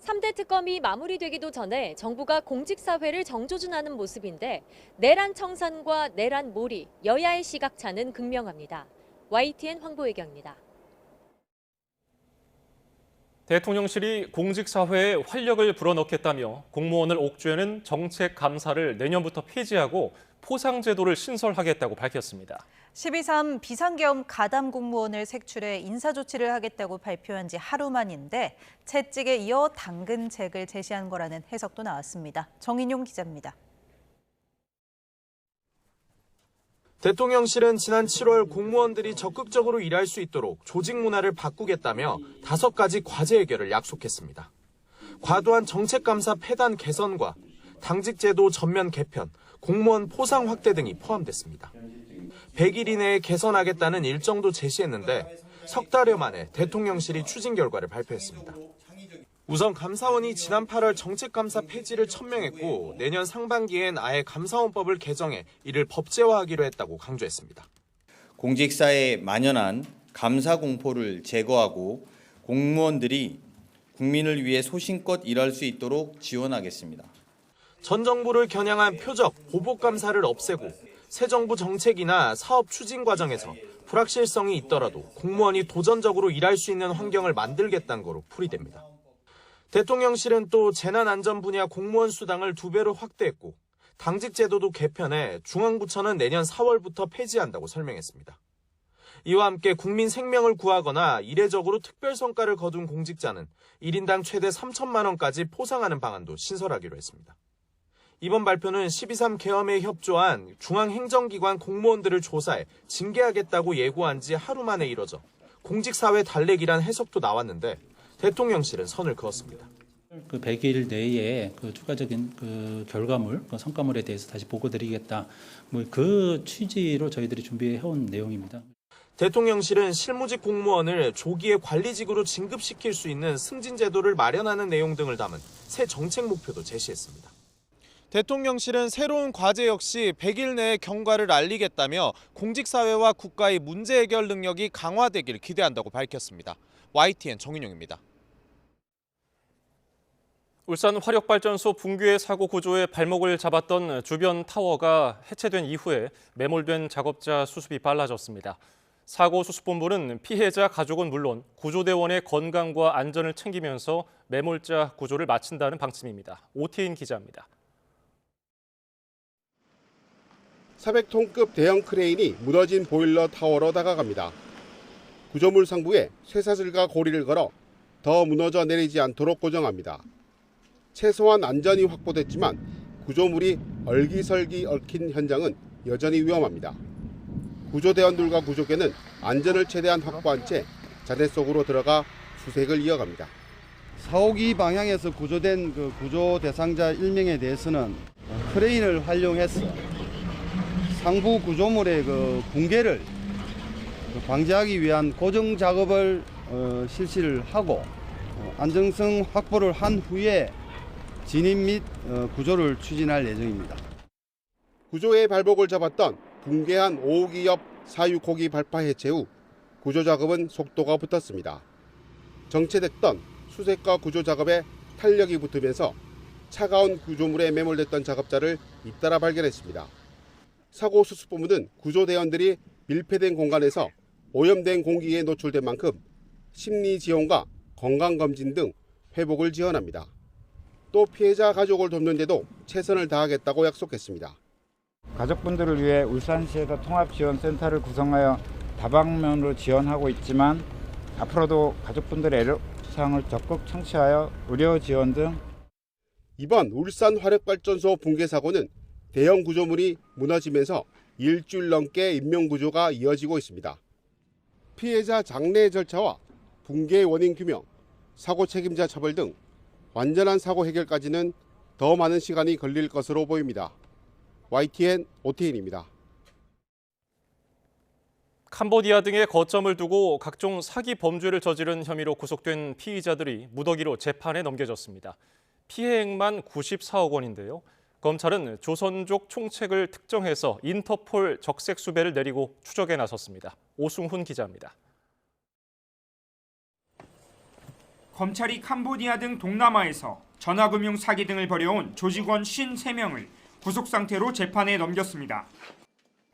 3대 특검이 마무리되기도 전에 정부가 공직사회를 정조준하는 모습인데 내란 청산과 내란 몰이, 여야의 시각차는 극명합니다. YTN 황보혜경입니다. 대통령실이 공직사회에 활력을 불어넣겠다며 공무원을 옥죄는 정책 감사를 내년부터 폐지하고 포상제도를 신설하겠다고 밝혔습니다. 12.3 비상계엄 가담 공무원을 색출해 인사조치를 하겠다고 발표한 지 하루 만인데 채찍에 이어 당근책을 제시한 거라는 해석도 나왔습니다. 정인용 기자입니다. 대통령실은 지난 7월 공무원들이 적극적으로 일할 수 있도록 조직 문화를 바꾸겠다며 5가지 과제 해결을 약속했습니다. 과도한 정책감사 폐단 개선과 당직제도 전면 개편, 공무원 포상 확대 등이 포함됐습니다. 100일 이내에 개선하겠다는 일정도 제시했는데 석 달여 만에 대통령실이 추진 결과를 발표했습니다. 우선 감사원이 지난 8월 정책감사 폐지를 천명했고 내년 상반기엔 아예 감사원법을 개정해 이를 법제화하기로 했다고 강조했습니다. 공직사에 만연한 감사 공포를 제거하고 공무원들이 국민을 위해 소신껏 일할 수 있도록 지원하겠습니다. 전 정부를 겨냥한 표적, 보복감사를 없애고 새 정부 정책이나 사업 추진 과정에서 불확실성이 있더라도 공무원이 도전적으로 일할 수 있는 환경을 만들겠다는 거로 풀이됩니다. 대통령실은 또 재난안전 분야 공무원 수당을 2배로 확대했고 당직 제도도 개편해 중앙부처는 내년 4월부터 폐지한다고 설명했습니다. 이와 함께 국민 생명을 구하거나 이례적으로 특별성과를 거둔 공직자는 1인당 최대 3천만 원까지 포상하는 방안도 신설하기로 했습니다. 이번 발표는 12.3 계엄에 협조한 중앙행정기관 공무원들을 조사해 징계하겠다고 예고한 지 하루 만에 이뤄져 공직사회 달래기란 해석도 나왔는데 대통령실은 선을 그었습니다. 100일 내에 추가적인 결과물, 성과물에 대해서 다시 보고드리겠다. 그 취지로 저희들이 준비해온 내용입니다. 대통령실은 실무직 공무원을 조기에 관리직으로 진급시킬 수 있는 승진 제도를 마련하는 내용 등을 담은 새 정책 목표도 제시했습니다. 대통령실은 새로운 과제 역시 100일 내에 경과를 알리겠다며 공직사회와 국가의 문제 해결 능력이 강화되길 기대한다고 밝혔습니다. YTN 정인용입니다. 울산 화력발전소 붕괴 사고 구조에 발목을 잡았던 주변 타워가 해체된 이후에 매몰된 작업자 수습이 빨라졌습니다. 사고수습본부는 피해자 가족은 물론 구조대원의 건강과 안전을 챙기면서 매몰자 구조를 마친다는 방침입니다. 오태인 기자입니다. 400톤급 대형 크레인이 무너진 보일러 타워로 다가갑니다. 구조물 상부에 쇠사슬과 고리를 걸어 더 무너져 내리지 않도록 고정합니다. 최소한 안전이 확보됐지만 구조물이 얼기설기 얽힌 현장은 여전히 위험합니다. 구조대원들과 구조계는 안전을 최대한 확보한 채 잔해 속으로 들어가 수색을 이어갑니다. 사오기 방향에서 구조된 구조 대상자 1명에 대해서는 크레인을 활용해서 상부 구조물의 붕괴를 방지하기 위한 고정 작업을 실시를 하고 안정성 확보를 한 후에 진입 및 구조를 추진할 예정입니다. 구조의 발목을 잡았던 붕괴한 5호기 옆 사유코기 발파 해체 후 구조 작업은 속도가 붙었습니다. 정체됐던 수색과 구조 작업에 탄력이 붙으면서 차가운 구조물에 매몰됐던 작업자를 잇따라 발견했습니다. 사고 수습본부는 구조대원들이 밀폐된 공간에서 오염된 공기에 노출된 만큼 심리 지원과 건강검진 등 회복을 지원합니다. 또 피해자 가족을 돕는데도 최선을 다하겠다고 약속했습니다. 가족분들을 위해 울산시에서 통합지원센터를 구성하여 다방면으로 지원하고 있지만 앞으로도 가족분들의 애로사항을 적극 청취하여 의료 지원 등 이번 울산 화력발전소 붕괴 사고는 대형 구조물이 무너지면서 일주일 넘게 인명구조가 이어지고 있습니다. 피해자 장례 절차와 붕괴 원인 규명, 사고 책임자 처벌 등 완전한 사고 해결까지는 더 많은 시간이 걸릴 것으로 보입니다. YTN 오태인입니다. 캄보디아 등에 거점을 두고 각종 사기 범죄를 저지른 혐의로 구속된 피의자들이 무더기로 재판에 넘겨졌습니다. 피해액만 94억 원인데요. 검찰은 조선족 총책을 특정해서 인터폴 적색 수배를 내리고 추적에 나섰습니다. 오승훈 기자입니다. 검찰이 캄보디아 등 동남아에서 전화금융 사기 등을 벌여온 조직원 53명을 구속 상태로 재판에 넘겼습니다.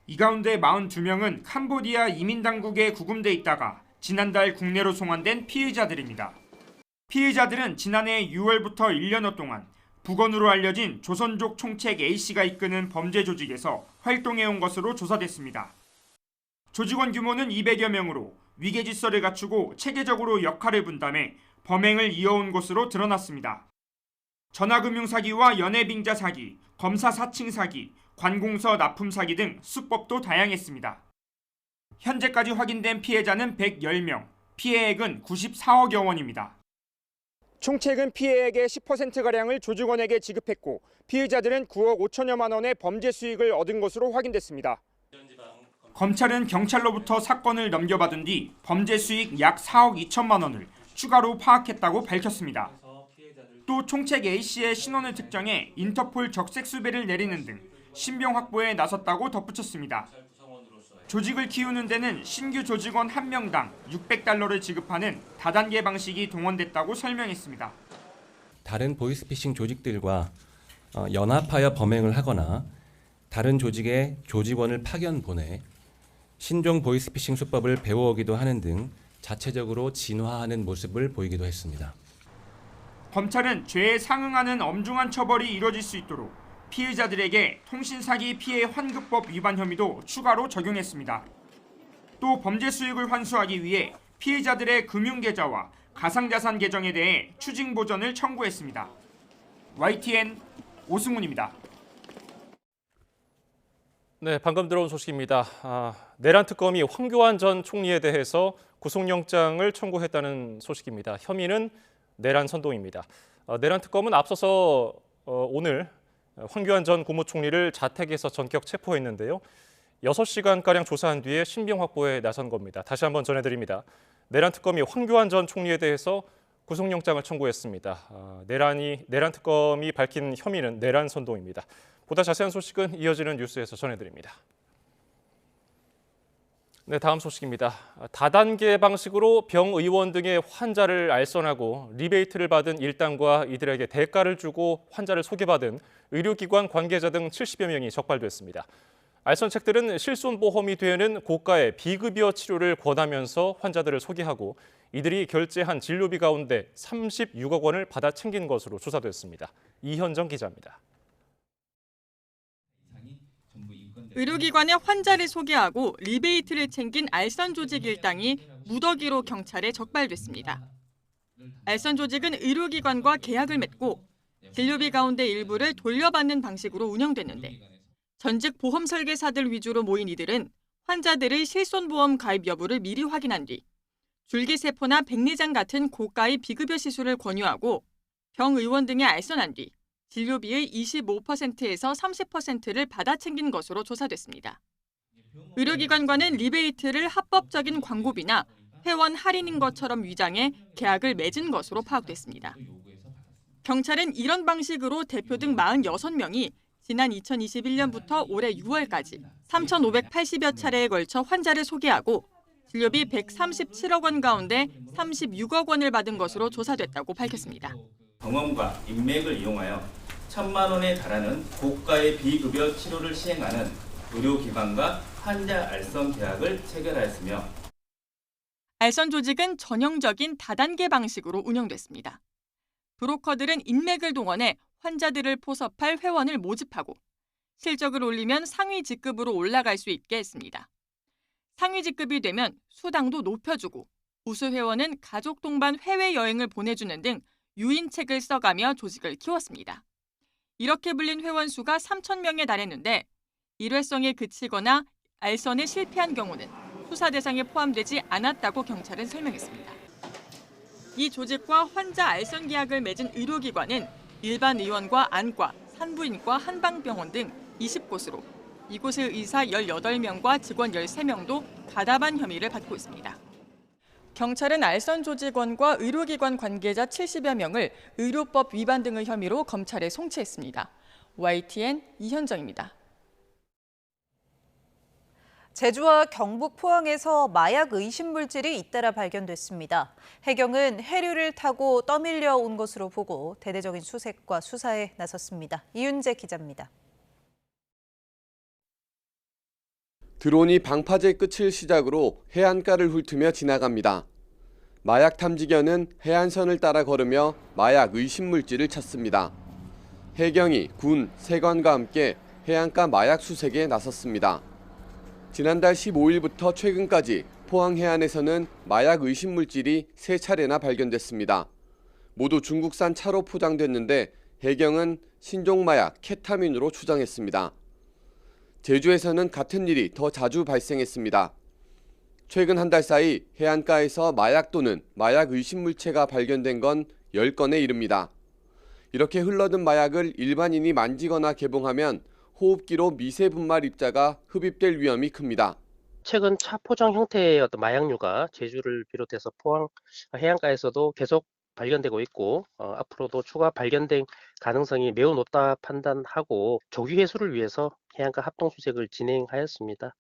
이 가운데 42명은 캄보디아 이민당국에 구금돼 있다가 지난달 국내로 송환된 피의자들입니다. 피의자들은 지난해 6월부터 1년여 동안 북언으로 알려진 조선족 총책 A씨가 이끄는 범죄 조직에서 활동해온 것으로 조사됐습니다. 조직원 규모는 200여 명으로 위계질서를 갖추고 체계적으로 역할을 분담해 범행을 이어온 것으로 드러났습니다. 전화금융 사기와 연예빙자 사기, 검사 사칭 사기, 관공서 납품 사기 등 수법도 다양했습니다. 현재까지 확인된 피해자는 110명, 피해액은 94억여 원입니다. 총책은 피해액의 10%가량을 조직원에게 지급했고 피의자들은 9억 5천여만 원의 범죄 수익을 얻은 것으로 확인됐습니다. 검찰은 경찰로부터 사건을 넘겨받은 뒤 범죄 수익 약 4억 2천만 원을 추가로 파악했다고 밝혔습니다. 또 총책 A씨의 신원을 특정해 인터폴 적색 수배를 내리는 등 신병 확보에 나섰다고 덧붙였습니다. 조직을 키우는 데는 신규 조직원 1명당 600달러를 지급하는 다단계 방식이 동원됐다고 설명했습니다. 다른 보이스피싱 조직들과 연합하여 범행을 하거나 다른 조직의 조직원을 파견 보내 신종 보이스피싱 수법을 배워오기도 하는 등 자체적으로 진화하는 모습을 보이기도 했습니다. 검찰은 죄에 상응하는 엄중한 처벌이 이뤄질 수 있도록 피의자들에게 통신사기 피해 환급법 위반 혐의도 추가로 적용했습니다. 또 범죄 수익을 환수하기 위해 피의자들의 금융계좌와 가상자산 계정에 대해 추징 보전을 청구했습니다. YTN 오승훈입니다. 네, 방금 들어온 소식입니다. 내란 특검이 황교안 전 총리에 대해서 구속영장을 청구했다는 소식입니다. 혐의는 내란 선동입니다. 내란 특검은 앞서서 오늘 황교안 전 국무총리를 자택에서 전격 체포했는데요. 6시간가량 조사한 뒤에 신병 확보에 나선 겁니다. 다시 한번 전해드립니다. 내란 특검이 황교안 전 총리에 대해서 구속영장을 청구했습니다. 내란 특검이 밝힌 혐의는 내란 선동입니다. 보다 자세한 소식은 이어지는 뉴스에서 전해드립니다. 네, 다음 소식입니다. 다단계 방식으로 병의원 등의 환자를 알선하고 리베이트를 받은 일당과 이들에게 대가를 주고 환자를 소개받은 의료기관 관계자 등 70여 명이 적발됐습니다. 알선책들은 실손보험이 되는 고가의 비급여 치료를 권하면서 환자들을 소개하고 이들이 결제한 진료비 가운데 36억 원을 받아 챙긴 것으로 조사됐습니다. 이현정 기자입니다. 의료기관에 환자를 소개하고 리베이트를 챙긴 알선 조직 일당이 무더기로 경찰에 적발됐습니다. 알선 조직은 의료기관과 계약을 맺고 진료비 가운데 일부를 돌려받는 방식으로 운영됐는데 전직 보험 설계사들 위주로 모인 이들은 환자들의 실손보험 가입 여부를 미리 확인한 뒤 줄기세포나 백내장 같은 고가의 비급여 시술을 권유하고 병의원 등에 알선한 뒤 진료비의 25%에서 30%를 받아 챙긴 것으로 조사됐습니다. 의료기관과는 리베이트를 합법적인 광고비나 회원 할인인 것처럼 위장해 계약을 맺은 것으로 파악됐습니다. 경찰은 이런 방식으로 대표 등 46명이 지난 2021년부터 올해 6월까지 3,580여 차례에 걸쳐 환자를 소개하고 진료비 137억 원 가운데 36억 원을 받은 것으로 조사됐다고 밝혔습니다. 병원과 인맥을 이용하여 1,000만 원에 달하는 고가의 비급여 치료를 시행하는 의료기관과 환자 알선 계약을 체결하였으며 알선 조직은 전형적인 다단계 방식으로 운영됐습니다. 브로커들은 인맥을 동원해 환자들을 포섭할 회원을 모집하고 실적을 올리면 상위 직급으로 올라갈 수 있게 했습니다. 상위 직급이 되면 수당도 높여주고 우수 회원은 가족 동반 해외여행을 보내주는 등 유인책을 써가며 조직을 키웠습니다. 이렇게 불린 회원 수가 3,000명에 달했는데 일회성에 그치거나 알선에 실패한 경우는 수사 대상에 포함되지 않았다고 경찰은 설명했습니다. 이 조직과 환자 알선 계약을 맺은 의료기관은 일반 의원과 안과, 산부인과, 한방병원 등 20곳으로 이곳의 의사 18명과 직원 13명도 가담한 혐의를 받고 있습니다. 경찰은 알선 조직원과 의료기관 관계자 70여 명을 의료법 위반 등의 혐의로 검찰에 송치했습니다. YTN 이현정입니다. 제주와 경북 포항에서 마약 의심 물질이 잇따라 발견됐습니다. 해경은 해류를 타고 떠밀려 온 것으로 보고 대대적인 수색과 수사에 나섰습니다. 이윤재 기자입니다. 드론이 방파제 끝을 시작으로 해안가를 훑으며 지나갑니다. 마약 탐지견은 해안선을 따라 걸으며 마약 의심 물질을 찾습니다. 해경이 군, 세관과 함께 해안가 마약 수색에 나섰습니다. 지난달 15일부터 최근까지 포항 해안에서는 마약 의심 물질이 3차례나 발견됐습니다. 모두 중국산 차로 포장됐는데 해경은 신종 마약 케타민으로 추정했습니다. 제주에서는 같은 일이 더 자주 발생했습니다. 최근 한 달 사이 해안가에서 마약 또는 마약 의심 물체가 발견된 건 10건에 이릅니다. 이렇게 흘러든 마약을 일반인이 만지거나 개봉하면 호흡기로 미세 분말 입자가 흡입될 위험이 큽니다. 최근 차 포장 형태의 어떤 마약류가 제주를 비롯해서 포항 해안가에서도 계속 발견되고 있고 앞으로도 추가 발견된 가능성이 매우 높다 판단하고 조기 회수를 위해서 해안가 합동 수색을 진행하였습니다.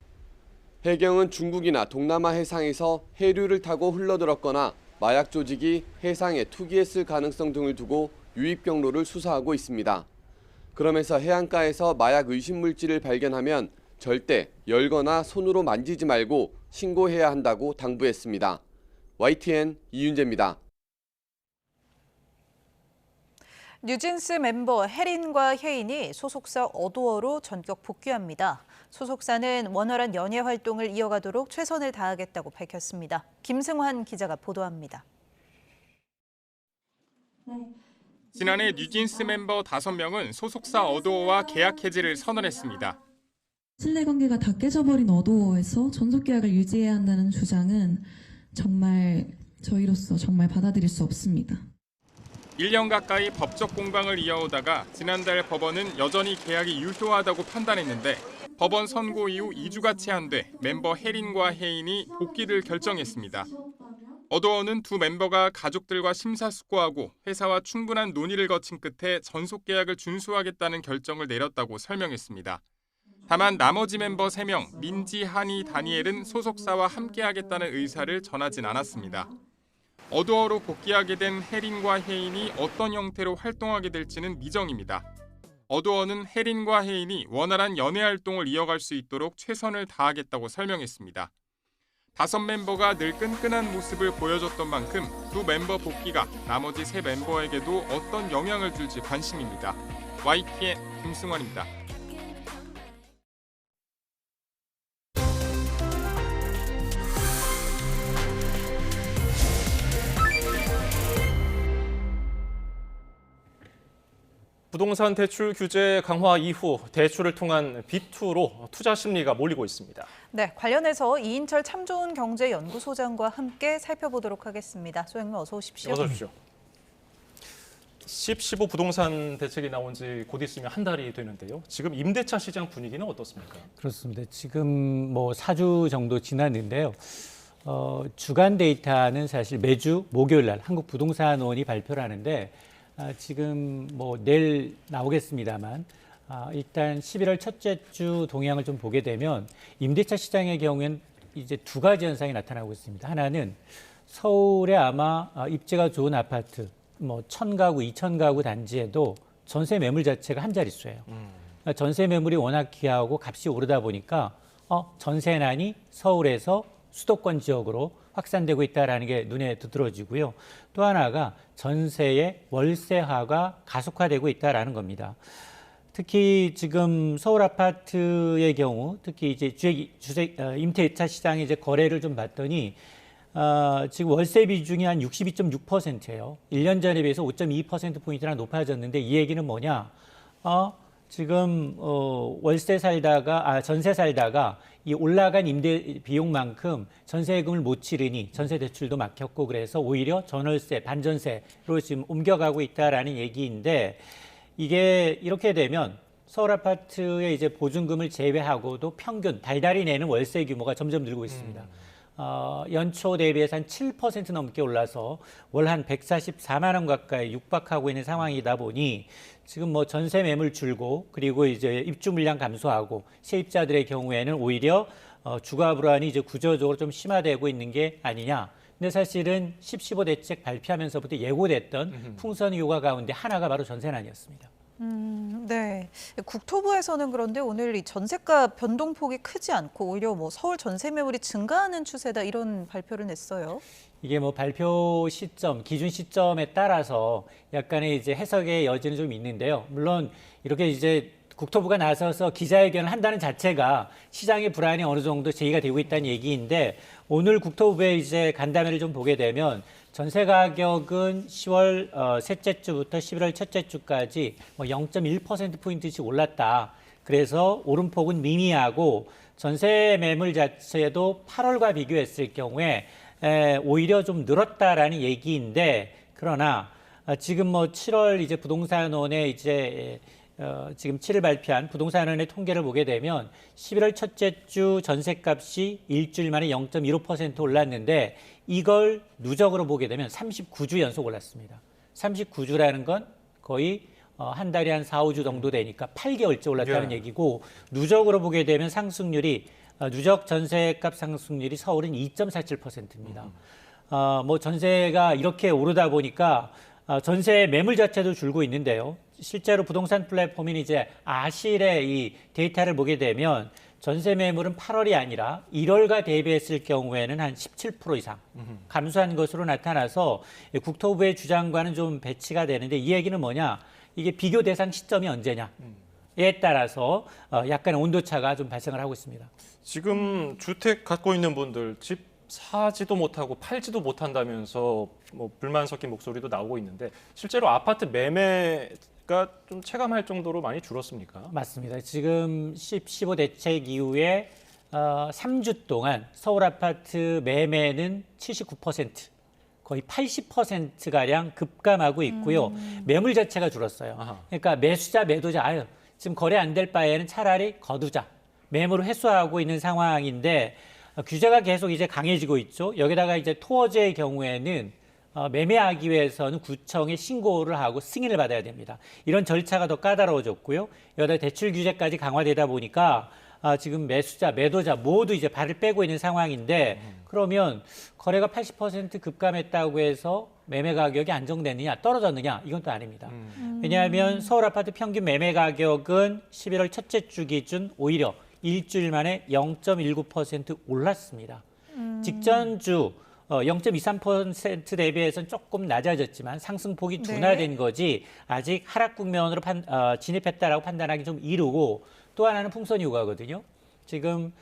해경은 중국이나 동남아 해상에서 해류를 타고 흘러들었거나 마약 조직이 해상에 투기했을 가능성 등을 두고 유입 경로를 수사하고 있습니다. 그러면서 해안가에서 마약 의심 물질을 발견하면 절대 열거나 손으로 만지지 말고 신고해야 한다고 당부했습니다. YTN 이윤재입니다. 뉴진스 멤버 혜린과 혜인이 소속사 어도어로 전격 복귀합니다. 소속사는 원활한 연예 활동을 이어가도록 최선을 다하겠다고 밝혔습니다. 김승환 기자가 보도합니다. 지난해 뉴진스 멤버 5명은 소속사 어도어와 계약 해지를 선언했습니다. 신뢰관계가 다 깨져버린 어도어에서 전속 계약을 유지해야 한다는 주장은 정말 저희로서 정말 받아들일 수 없습니다. 1년 가까이 법적 공방을 이어오다가 지난달 법원은 여전히 계약이 유효하다고 판단했는데 법원 선고 이후 2주가 채 안 돼 멤버 혜린과 혜인이 복귀를 결정했습니다. 어도어는 두 멤버가 가족들과 심사숙고하고 회사와 충분한 논의를 거친 끝에 전속 계약을 준수하겠다는 결정을 내렸다고 설명했습니다. 다만 나머지 멤버 3명 민지, 한이, 다니엘은 소속사와 함께하겠다는 의사를 전하진 않았습니다. 어도어로 복귀하게 된 혜린과 혜인이 어떤 형태로 활동하게 될지는 미정입니다. 어도어는 혜린과 혜인이 원활한 연애 활동을 이어갈 수 있도록 최선을 다하겠다고 설명했습니다. 5멤버가 늘 끈끈한 모습을 보여줬던 만큼 두 멤버 복귀가 나머지 3 멤버에게도 어떤 영향을 줄지 관심입니다. YTN 김승환입니다. 부동산 대출 규제 강화 이후 대출을 통한 B2로 투자 심리가 몰리고 있습니다. 네, 관련해서 이인철 참좋은 경제연구소장과 함께 살펴보도록 하겠습니다. 소장님 어서 오십시오. 어서 오십시오. 10.15 부동산 대책이 나온 지 곧 있으면 한 달이 되는데요. 지금 임대차 시장 분위기는 어떻습니까? 그렇습니다. 지금 4주 정도 지났는데요. 주간 데이터는 사실 매주 목요일 날 한국부동산원이 발표를 하는데 지금 내일 나오겠습니다만 일단 11월 첫째 주 동향을 좀 보게 되면 임대차 시장의 경우에는 이제 두 가지 현상이 나타나고 있습니다. 하나는 서울에 아마 입지가 좋은 아파트, 뭐 1000가구, 2000가구 단지에도 전세 매물 자체가 한 자릿수예요. 그러니까 전세 매물이 워낙 귀하고 값이 오르다 보니까 전세난이 서울에서 수도권 지역으로 확산되고 있다는 게 눈에 두드러지고요. 또 하나가 전세의 월세화가 가속화되고 있다는 겁니다. 특히 지금 서울 아파트의 경우, 특히 이제 임대차 시장의 이제 거래를 좀 봤더니 지금 월세 비중이 한 62.6%예요. 1년 전에 비해서 5.2%포인트나 높아졌는데 이 얘기는 뭐냐? 지금 전세 살다가 이 올라간 임대 비용만큼 전세금을 못 치르니 전세 대출도 막혔고 그래서 오히려 전월세, 반전세로 지금 옮겨가고 있다라는 얘기인데 이게 이렇게 되면 서울 아파트의 이제 보증금을 제외하고도 평균 달달이 내는 월세 규모가 점점 늘고 있습니다. 연초 대비해서 한 7% 넘게 올라서 월 한 144만 원 가까이 육박하고 있는 상황이다 보니 지금 뭐 전세 매물 줄고 그리고 이제 입주 물량 감소하고 세입자들의 경우에는 오히려 주거 불안이 이제 구조적으로 좀 심화되고 있는 게 아니냐. 근데 사실은 10.15 대책 발표하면서부터 예고됐던 풍선 효과 가운데 하나가 바로 전세난이었습니다. 네. 국토부에서는 그런데 오늘 이 전세가 변동폭이 크지 않고 오히려 뭐 서울 전세 매물이 증가하는 추세다 이런 발표를 냈어요. 이게 뭐 발표 시점, 기준 시점에 따라서 약간의 이제 해석의 여지는 좀 있는데요. 물론 이렇게 이제 국토부가 나서서 기자회견을 한다는 자체가 시장의 불안이 어느 정도 제기가 되고 있다는 얘기인데 오늘 국토부의 이제 간담회를 좀 보게 되면 전세 가격은 10월 셋째 주부터 11월 첫째 주까지 뭐 0.1%포인트씩 올랐다. 그래서 오름폭은 미미하고 전세 매물 자체도 8월과 비교했을 경우에 오히려 좀 늘었다라는 얘기인데 그러나 지금 뭐 7월 이제 부동산원의 이제 지금 7일 발표한 부동산원의 통계를 보게 되면 11월 첫째 주 전셋값이 일주일 만에 0.15% 올랐는데 이걸 누적으로 보게 되면 39주 연속 올랐습니다. 39주라는 건 거의 한 달에 한 4, 5주 정도 되니까 8개월째 올랐다는 얘기고 누적으로 보게 되면 상승률이 누적 전세값 상승률이 서울은 2.47%입니다. 뭐 전세가 이렇게 오르다 보니까 전세 매물 자체도 줄고 있는데요. 실제로 부동산 플랫폼인 이제 아실의 이 데이터를 보게 되면 전세 매물은 8월이 아니라 1월과 대비했을 경우에는 한 17% 이상 감소한 것으로 나타나서 국토부의 주장과는 좀 배치가 되는데 이 얘기는 뭐냐? 이게 비교 대상 시점이 언제냐에 따라서 약간의 온도차가 좀 발생을 하고 있습니다. 지금 주택 갖고 있는 분들 집 사지도 못하고 팔지도 못한다면서 뭐 불만 섞인 목소리도 나오고 있는데 실제로 아파트 매매가 좀 체감할 정도로 많이 줄었습니까? 맞습니다. 지금 10.15 대책 이후에 3주 동안 서울 아파트 매매는 79%, 거의 80%가량 급감하고 있고요. 매물 자체가 줄었어요. 그러니까 매수자, 매도자, 지금 거래 안 될 바에는 차라리 거두자, 매물을 회수하고 있는 상황인데 규제가 계속 이제 강해지고 있죠. 여기다가 이제 토어제의 경우에는 매매하기 위해서는 구청에 신고를 하고 승인을 받아야 됩니다. 이런 절차가 더 까다로워졌고요. 여기다 대출 규제까지 강화되다 보니까 지금 매수자, 매도자 모두 이제 발을 빼고 있는 상황인데 그러면 거래가 80% 급감했다고 해서 매매 가격이 안정됐느냐, 떨어졌느냐 이건 또 아닙니다. 왜냐하면 서울 아파트 평균 매매 가격은 11월 첫째 주 기준 오히려 일주일 만에 0.19% 올랐습니다. 직전 주 0.23% 대비해서는 조금 낮아졌지만 상승폭이 둔화된 거지 아직 하락 국면으로 진입했다라고 판단하기 좀 이르고 또 하나는 풍선 효과거든요. 지금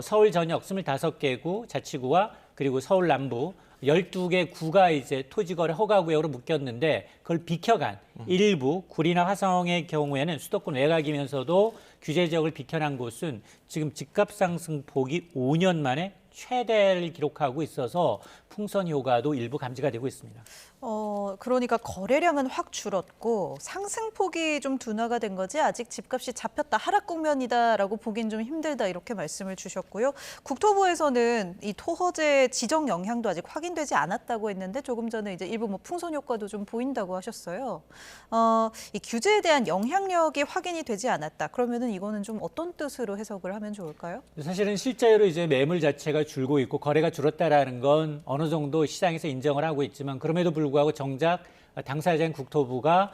서울 전역 25개구 자치구와 그리고 서울 남부 12개 구가 이제 토지거래 허가구역으로 묶였는데 그걸 비켜간 일부 구리나 화성의 경우에는 수도권 외곽이면서도 규제 지역을 비켜난 곳은 지금 집값 상승폭이 5년 만에 최대를 기록하고 있어서 풍선 효과도 일부 감지가 되고 있습니다. 그러니까 거래량은 확 줄었고 상승폭이 좀 둔화가 된 거지 아직 집값이 잡혔다, 하락 국면이다라고 보긴 좀 힘들다 이렇게 말씀을 주셨고요. 국토부에서는 이 토허제 지정 영향도 아직 확인되지 않았다고 했는데 조금 전에 이제 일부 풍선 효과도 좀 보인다고 하셨어요. 이 규제에 대한 영향력이 확인이 되지 않았다. 그러면은 이거는 좀 어떤 뜻으로 해석을 하면 좋을까요? 사실은 실제로 이제 매물 자체가 줄고 있고 거래가 줄었다라는 건 어느 정도 시장에서 인정을 하고 있지만 그럼에도 불구하고 정작 당사자인 국토부가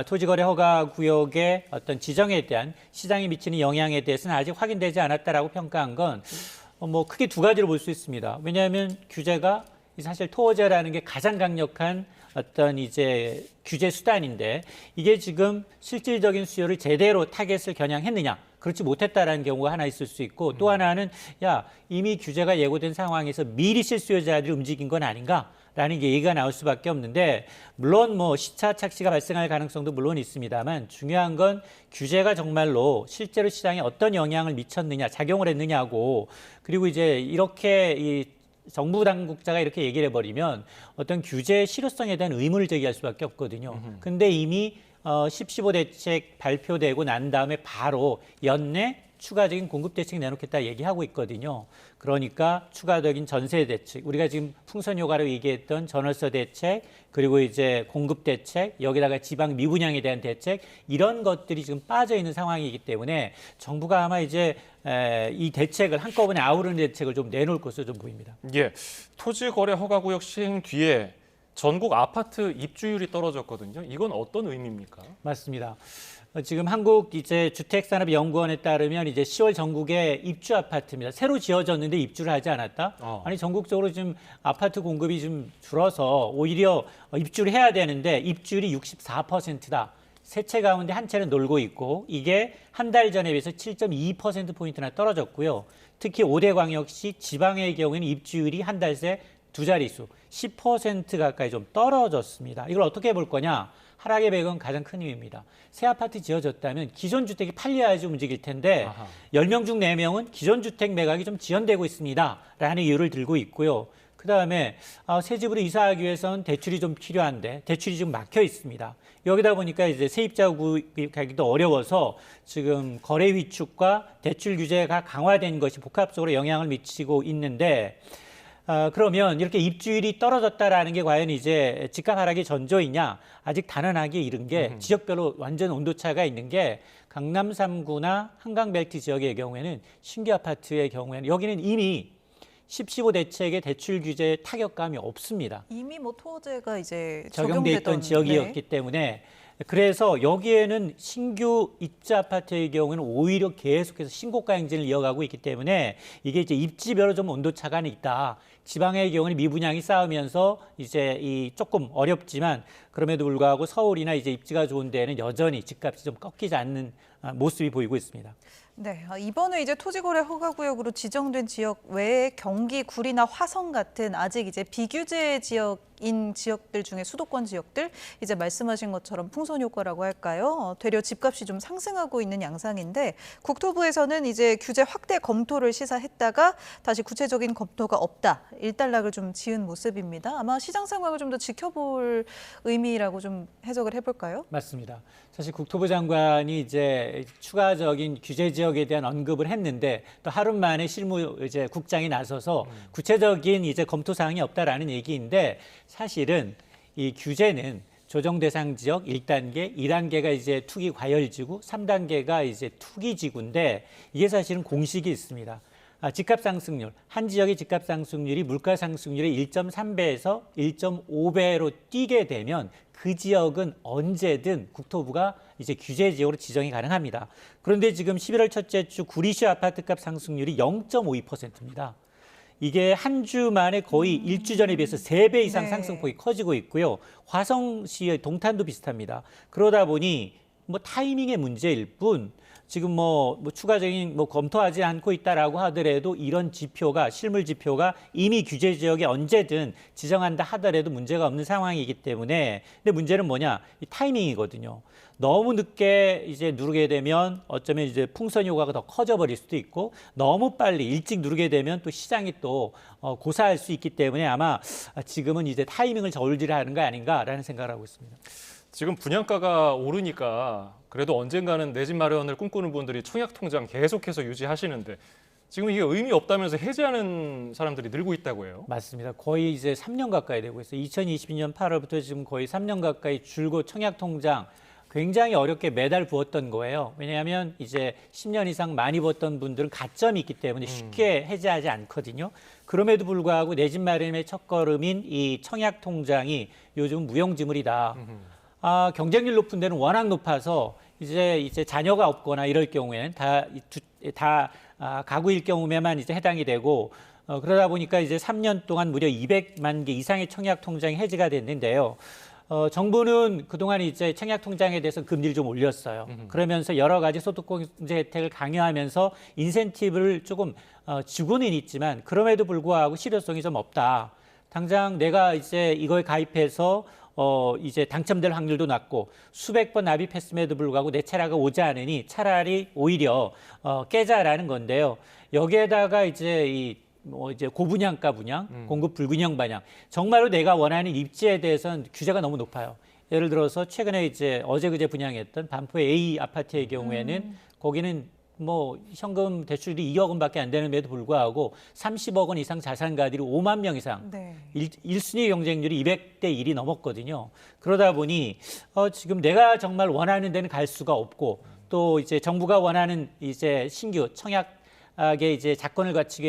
토지거래 허가 구역의 어떤 지정에 대한 시장에 미치는 영향에 대해서는 아직 확인되지 않았다라고 평가한 건 뭐 크게 두 가지로 볼 수 있습니다. 왜냐하면 규제가 사실 토호제라는 게 가장 강력한 어떤 이제 규제 수단인데 이게 지금 실질적인 수요를 제대로 타겟을 겨냥했느냐? 그렇지 못했다라는 경우가 하나 있을 수 있고 또 하나는 이미 규제가 예고된 상황에서 미리 실수요자들이 움직인 건 아닌가? 라는 게 얘기가 나올 수밖에 없는데 물론 뭐 시차 착시가 발생할 가능성도 물론 있습니다만 중요한 건 규제가 정말로 실제로 시장에 어떤 영향을 미쳤느냐, 작용을 했느냐고 그리고 이제 이렇게 이 정부 당국자가 이렇게 얘기를 해버리면 어떤 규제의 실효성에 대한 의문을 제기할 수밖에 없거든요. 근데 이미 15 대책 발표되고 난 다음에 바로 연내 추가적인 공급 대책 내놓겠다 얘기하고 있거든요. 그러니까 추가적인 전세 대책, 우리가 지금 풍선 효과로 얘기했던 전월세 대책, 그리고 이제 공급 대책, 여기다가 지방 미분양에 대한 대책 이런 것들이 지금 빠져 있는 상황이기 때문에 정부가 아마 이제 이 대책을 한꺼번에 아우르는 대책을 좀 내놓을 것으로 좀 보입니다. 예, 토지 거래 허가 구역 시행 뒤에 전국 아파트 입주율이 떨어졌거든요. 이건 어떤 의미입니까? 맞습니다. 지금 한국 이제 주택산업연구원에 따르면 이제 10월 전국의 입주 아파트입니다. 새로 지어졌는데 입주를 하지 않았다? 아니 전국적으로 지금 아파트 공급이 좀 줄어서 오히려 입주를 해야 되는데 입주율이 64%다. 세 채 가운데 한 채는 놀고 있고 이게 한 달 전에 비해서 7.2%포인트나 떨어졌고요. 특히 5대 광역시 지방의 경우에는 입주율이 한 달 새 두 자릿수 10% 가까이 좀 떨어졌습니다. 이걸 어떻게 볼 거냐? 하락의 배경은 가장 큰 이유입니다. 새 아파트 지어졌다면 기존 주택이 팔려야지 움직일 텐데 10명 중 4명은 기존 주택 매각이 좀 지연되고 있습니다. 라는 이유를 들고 있고요. 그다음에 새 집으로 이사하기 위해서는 대출이 좀 필요한데 대출이 지금 막혀 있습니다. 여기다 보니까 이제 세입자 구입하기도 어려워서 지금 거래 위축과 대출 규제가 강화된 것이 복합적으로 영향을 미치고 있는데 그러면 이렇게 입주율이 떨어졌다라는 게 과연 이제 집값 하락의 전조이냐? 아직 단언하기 이른 게 지역별로 완전 온도차가 있는 게 강남 3구나 한강벨트 지역의 경우에는 신규 아파트의 경우에는 여기는 이미 15 대책의 대출 규제에 타격감이 없습니다. 이미 뭐 토호제가 이제 적용돼 있던 지역이었기 때문에 그래서 여기에는 신규 입주 아파트의 경우에는 오히려 계속해서 신고가 행진을 이어가고 있기 때문에 이게 이제 입지별로 좀 온도차가 있다. 지방의 경우는 미분양이 쌓으면서 이제 이 조금 어렵지만 그럼에도 불구하고 서울이나 이제 입지가 좋은 데는 여전히 집값이 좀 꺾이지 않는 모습이 보이고 있습니다. 네, 이번에 이제 토지거래 허가구역으로 지정된 지역 외에 경기, 구리나 화성 같은 아직 이제 비규제 지역인 지역들 중에 수도권 지역들 이제 말씀하신 것처럼 풍선 효과라고 할까요? 되려 집값이 좀 상승하고 있는 양상인데 국토부에서는 이제 규제 확대 검토를 시사했다가 다시 구체적인 검토가 없다. 일단락을 좀 지은 모습입니다. 아마 시장 상황을 좀 더 지켜볼 의미라고 좀 해석을 해볼까요? 맞습니다. 사실 국토부 장관이 이제 추가적인 규제 지역에 대한 언급을 했는데 또 하루 만에 실무 이제 국장이 나서서 구체적인 이제 검토 사항이 없다라는 얘기인데 사실은 이 규제는 조정 대상 지역 1단계, 2단계가 이제 투기 과열지구, 3단계가 이제 투기지구인데 이게 사실은 공식이 있습니다. 집값 상승률, 한 지역의 집값 상승률이 물가 상승률의 1.3배에서 1.5배로 뛰게 되면 그 지역은 언제든 국토부가 이제 규제 지역으로 지정이 가능합니다. 그런데 지금 11월 첫째 주 구리시 아파트값 상승률이 0.52%입니다. 이게 한 주 만에 거의 일주 전에 비해서 3배 이상 상승폭이 커지고 있고요. 화성시의 동탄도 비슷합니다. 그러다 보니 뭐 타이밍의 문제일 뿐 지금 뭐 추가적인 검토하지 않고 있다라고 하더라도 이런 지표가 실물 지표가 이미 규제 지역에 언제든 지정한다 하더라도 문제가 없는 상황이기 때문에 근데 문제는 뭐냐? 이 타이밍이거든요. 너무 늦게 이제 누르게 되면 어쩌면 이제 풍선 효과가 더 커져 버릴 수도 있고 너무 빨리 일찍 누르게 되면 또 시장이 또 고사할 수 있기 때문에 아마 지금은 이제 타이밍을 저울질하는 거 아닌가라는 생각을 하고 있습니다. 지금 분양가가 오르니까 그래도 언젠가는 내 집 마련을 꿈꾸는 분들이 청약통장 계속해서 유지하시는데 지금 이게 의미 없다면서 해지하는 사람들이 늘고 있다고 해요. 맞습니다. 거의 이제 3년 가까이 되고 있어요. 2022년 8월부터 지금 거의 3년 가까이 줄곧 청약통장 굉장히 어렵게 매달 부었던 거예요. 왜냐하면 이제 10년 이상 많이 부었던 분들은 가점이 있기 때문에 쉽게 해지하지 않거든요. 그럼에도 불구하고 내 집 마련의 첫걸음인 이 청약통장이 요즘 무용지물이다. 경쟁률 높은 데는 워낙 높아서 이제 자녀가 없거나 이럴 경우에는 다 가구일 경우에만 이제 해당이 되고 그러다 보니까 이제 3년 동안 무려 200만 개 이상의 청약통장이 해지가 됐는데요. 정부는 그동안 이제 청약통장에 대해서 금리를 좀 올렸어요. 그러면서 여러 가지 소득공제 혜택을 강요하면서 인센티브를 조금 주고는 있지만 그럼에도 불구하고 실효성이 좀 없다. 당장 내가 이제 이거에 가입해서 이제 당첨될 확률도 낮고 수백 번 납입했음에도 불구하고 내 차례가 오지 않으니 차라리 오히려 깨자라는 건데요. 여기에다가 이제 이제 고분양가 분양, 공급 불균형 반영. 정말로 내가 원하는 입지에 대해서는 규제가 너무 높아요. 예를 들어서 최근에 이제 어제 그제 분양했던 반포의 A 아파트의 경우에는 거기는 뭐 현금 대출이 2억 원밖에 안 되는데도 불구하고 30억 원 이상 자산가들이 5만 명 이상. 네. 1순위 경쟁률이 200대 1이 넘었거든요. 그러다 보니 지금 내가 정말 원하는 데는 갈 수가 없고 또 이제 정부가 원하는 이제 신규 청약의 이제 조건을 갖추기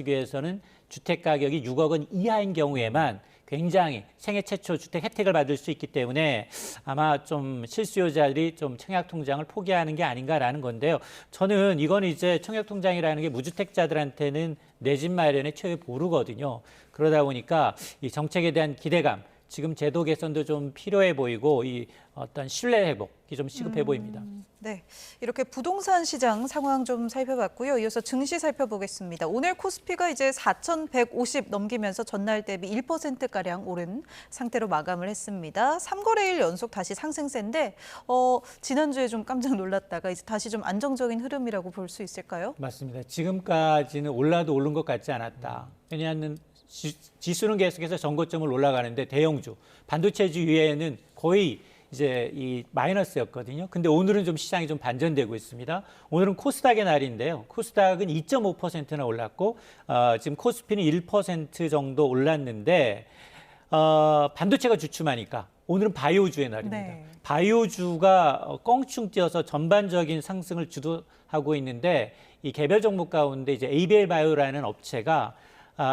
위해서는 주택 가격이 6억 원 이하인 경우에만 굉장히 생애 최초 주택 혜택을 받을 수 있기 때문에 아마 좀 실수요자들이 좀 청약통장을 포기하는 게 아닌가라는 건데요. 저는 이거는 이제 청약통장이라는 게 무주택자들한테는 내 집 마련의 최후의 보루거든요. 그러다 보니까 이 정책에 대한 기대감, 지금 제도 개선도 좀 필요해 보이고 이 어떤 신뢰 회복이 좀 시급해 보입니다. 네, 이렇게 부동산 시장 상황 좀 살펴봤고요. 이어서 증시 살펴보겠습니다. 오늘 코스피가 이제 4,150 넘기면서 전날 대비 1%가량 오른 상태로 마감을 했습니다. 3거래일 연속 다시 상승세인데 지난주에 좀 깜짝 놀랐다가 이제 다시 좀 안정적인 흐름이라고 볼 수 있을까요? 맞습니다. 지금까지는 올라도 오른 것 같지 않았다. 왜냐하면 지수는 계속해서 전고점을 올라가는데 대형주, 반도체주 위에는 거의 이제 이 마이너스였거든요. 근데 오늘은 좀 시장이 좀 반전되고 있습니다. 오늘은 코스닥의 날인데요. 코스닥은 2.5%나 올랐고 지금 코스피는 1% 정도 올랐는데 반도체가 주춤하니까 오늘은 바이오주의 날입니다. 네. 바이오주가 껑충 뛰어서 전반적인 상승을 주도하고 있는데 이 개별 종목 가운데 이제 ABL 바이오라는 업체가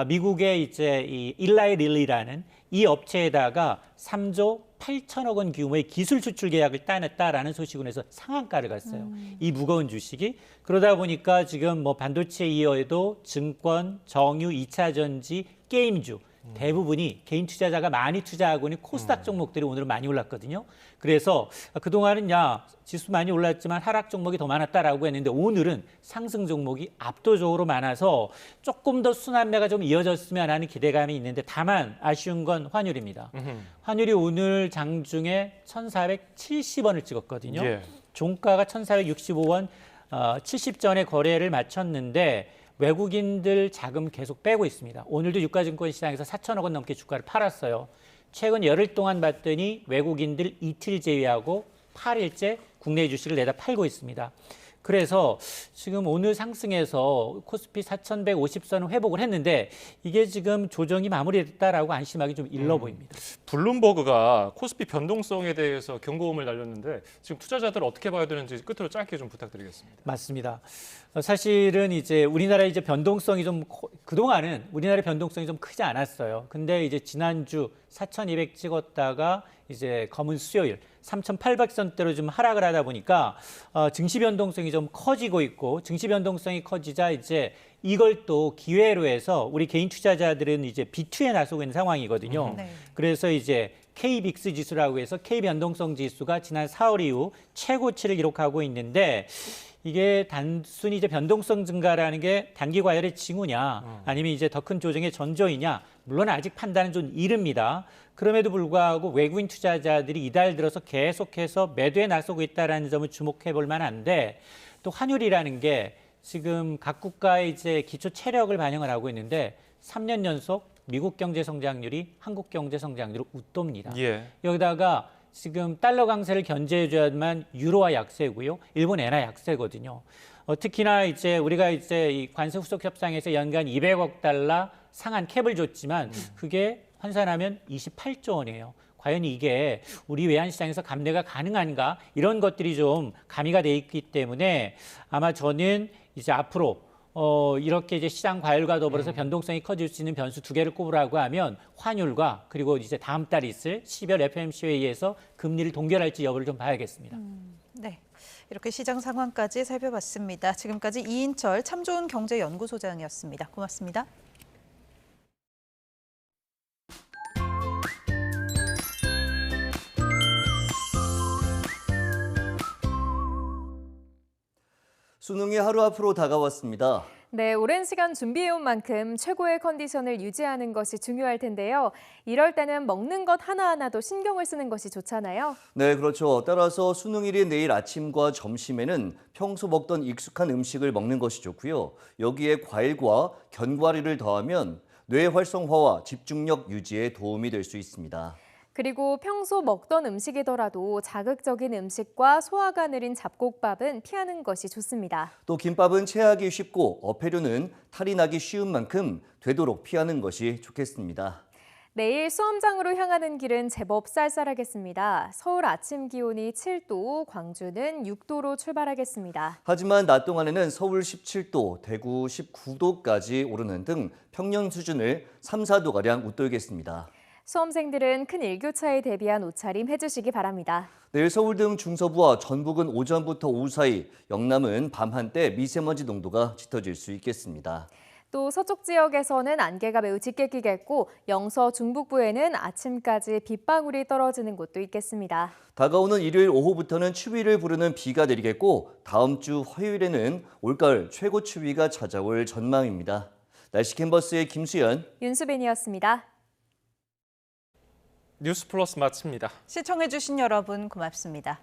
미국의 이제 이 일라이 릴리라는 이 업체에다가 3조 8천억 원 규모의 기술 수출 계약을 따냈다라는 소식을 해서 상한가를 갔어요. 이 무거운 주식이. 그러다 보니까 지금 뭐 반도체 이외에도 증권, 정유, 2차 전지, 게임주 대부분이 개인 투자자가 많이 투자하고 있는 코스닥 종목들이 오늘은 많이 올랐거든요. 그래서 그동안은 지수 많이 올랐지만 하락 종목이 더 많았다라고 했는데 오늘은 상승 종목이 압도적으로 많아서 조금 더 순환매가 좀 이어졌으면 하는 기대감이 있는데 다만 아쉬운 건 환율입니다. 환율이 오늘 장중에 1,470원을 찍었거든요. 예. 종가가 1,465원 70전에 거래를 마쳤는데 외국인들 자금 계속 빼고 있습니다. 오늘도 유가증권 시장에서 4천억 원 넘게 주가를 팔았어요. 최근 열흘 동안 봤더니 외국인들 이틀 제외하고 8일째 국내 주식을 내다 팔고 있습니다. 그래서 지금 오늘 상승해서 코스피 4,150선을 회복을 했는데 이게 지금 조정이 마무리됐다라고 안심하기 좀 일러 보입니다. 블룸버그가 코스피 변동성에 대해서 경고음을 날렸는데 지금 투자자들 어떻게 봐야 되는지 끝으로 짧게 좀 부탁드리겠습니다. 맞습니다. 사실은 이제 우리나라의 이제 변동성이 좀 그동안은 우리나라의 변동성이 좀 크지 않았어요. 근데 이제 지난주 4,200 찍었다가 이제 검은 수요일 3,800선대로 좀 하락을 하다 보니까 증시 변동성이 좀 커지고 있고 증시 변동성이 커지자 이제 이걸 또 기회로 해서 우리 개인 투자자들은 이제 비투에 나서고 있는 상황이거든요. 네. 그래서 이제 K-빅스 지수라고 해서 K-변동성 지수가 지난 4월 이후 최고치를 기록하고 있는데 이게 단순히 이제 변동성 증가라는 게 단기 과열의 징후냐 아니면 이제 더 큰 조정의 전조이냐 물론 아직 판단은 좀 이릅니다. 그럼에도 불구하고 외국인 투자자들이 이달 들어서 계속해서 매도에 나서고 있다는 점을 주목해 볼 만한데 또 환율이라는 게 지금 각 국가의 이제 기초 체력을 반영을 하고 있는데 3년 연속 미국 경제 성장률이 한국 경제 성장률을 웃돕니다. 예. 여기다가 지금 달러 강세를 견제해줘야만 유로화 약세고요, 일본 엔화 약세거든요. 특히나 이제 우리가 이제 이 관세 후속 협상에서 연간 200억 달러 상한 캡을 줬지만 그게 환산하면 28조 원이에요. 과연 이게 우리 외환시장에서 감내가 가능한가? 이런 것들이 좀 가미가 돼 있기 때문에 아마 저는 이제 앞으로 이렇게 이제 시장 과열과 더불어서 변동성이 커질 수 있는 변수 두 개를 꼽으라고 하면 환율과 그리고 이제 다음 달 있을 12월 FOMC 회의에서 금리를 동결할지 여부를 좀 봐야겠습니다. 네, 이렇게 시장 상황까지 살펴봤습니다. 지금까지 이인철 참좋은 경제연구소장이었습니다. 고맙습니다. 수능이 하루 앞으로 다가왔습니다. 네, 오랜 시간 준비해온 만큼 최고의 컨디션을 유지하는 것이 중요할 텐데요. 이럴 때는 먹는 것 하나하나도 신경을 쓰는 것이 좋잖아요. 네, 그렇죠. 따라서 수능일인 내일 아침과 점심에는 평소 먹던 익숙한 음식을 먹는 것이 좋고요. 여기에 과일과 견과류를 더하면 뇌 활성화와 집중력 유지에 도움이 될 수 있습니다. 그리고 평소 먹던 음식이더라도 자극적인 음식과 소화가 느린 잡곡밥은 피하는 것이 좋습니다. 또 김밥은 체하기 쉽고 어패류는 탈이 나기 쉬운 만큼 되도록 피하는 것이 좋겠습니다. 내일 수험장으로 향하는 길은 제법 쌀쌀하겠습니다. 서울 아침 기온이 7도, 광주는 6도로 출발하겠습니다. 하지만 낮 동안에는 서울 17도, 대구 19도까지 오르는 등 평년 수준을 3, 4도가량 웃돌겠습니다. 수험생들은 큰 일교차에 대비한 옷차림 해주시기 바랍니다. 내일 서울 등 중서부와 전북은 오전부터 오후 사이, 영남은 밤 한때 미세먼지 농도가 짙어질 수 있겠습니다. 또 서쪽 지역에서는 안개가 매우 짙게 끼겠고 영서 중북부에는 아침까지 빗방울이 떨어지는 곳도 있겠습니다. 다가오는 일요일 오후부터는 추위를 부르는 비가 내리겠고 다음 주 화요일에는 올가을 최고 추위가 찾아올 전망입니다. 날씨 캔버스의 김수연, 윤수빈이었습니다. 뉴스 플러스 마칩니다. 시청해주신 여러분 고맙습니다.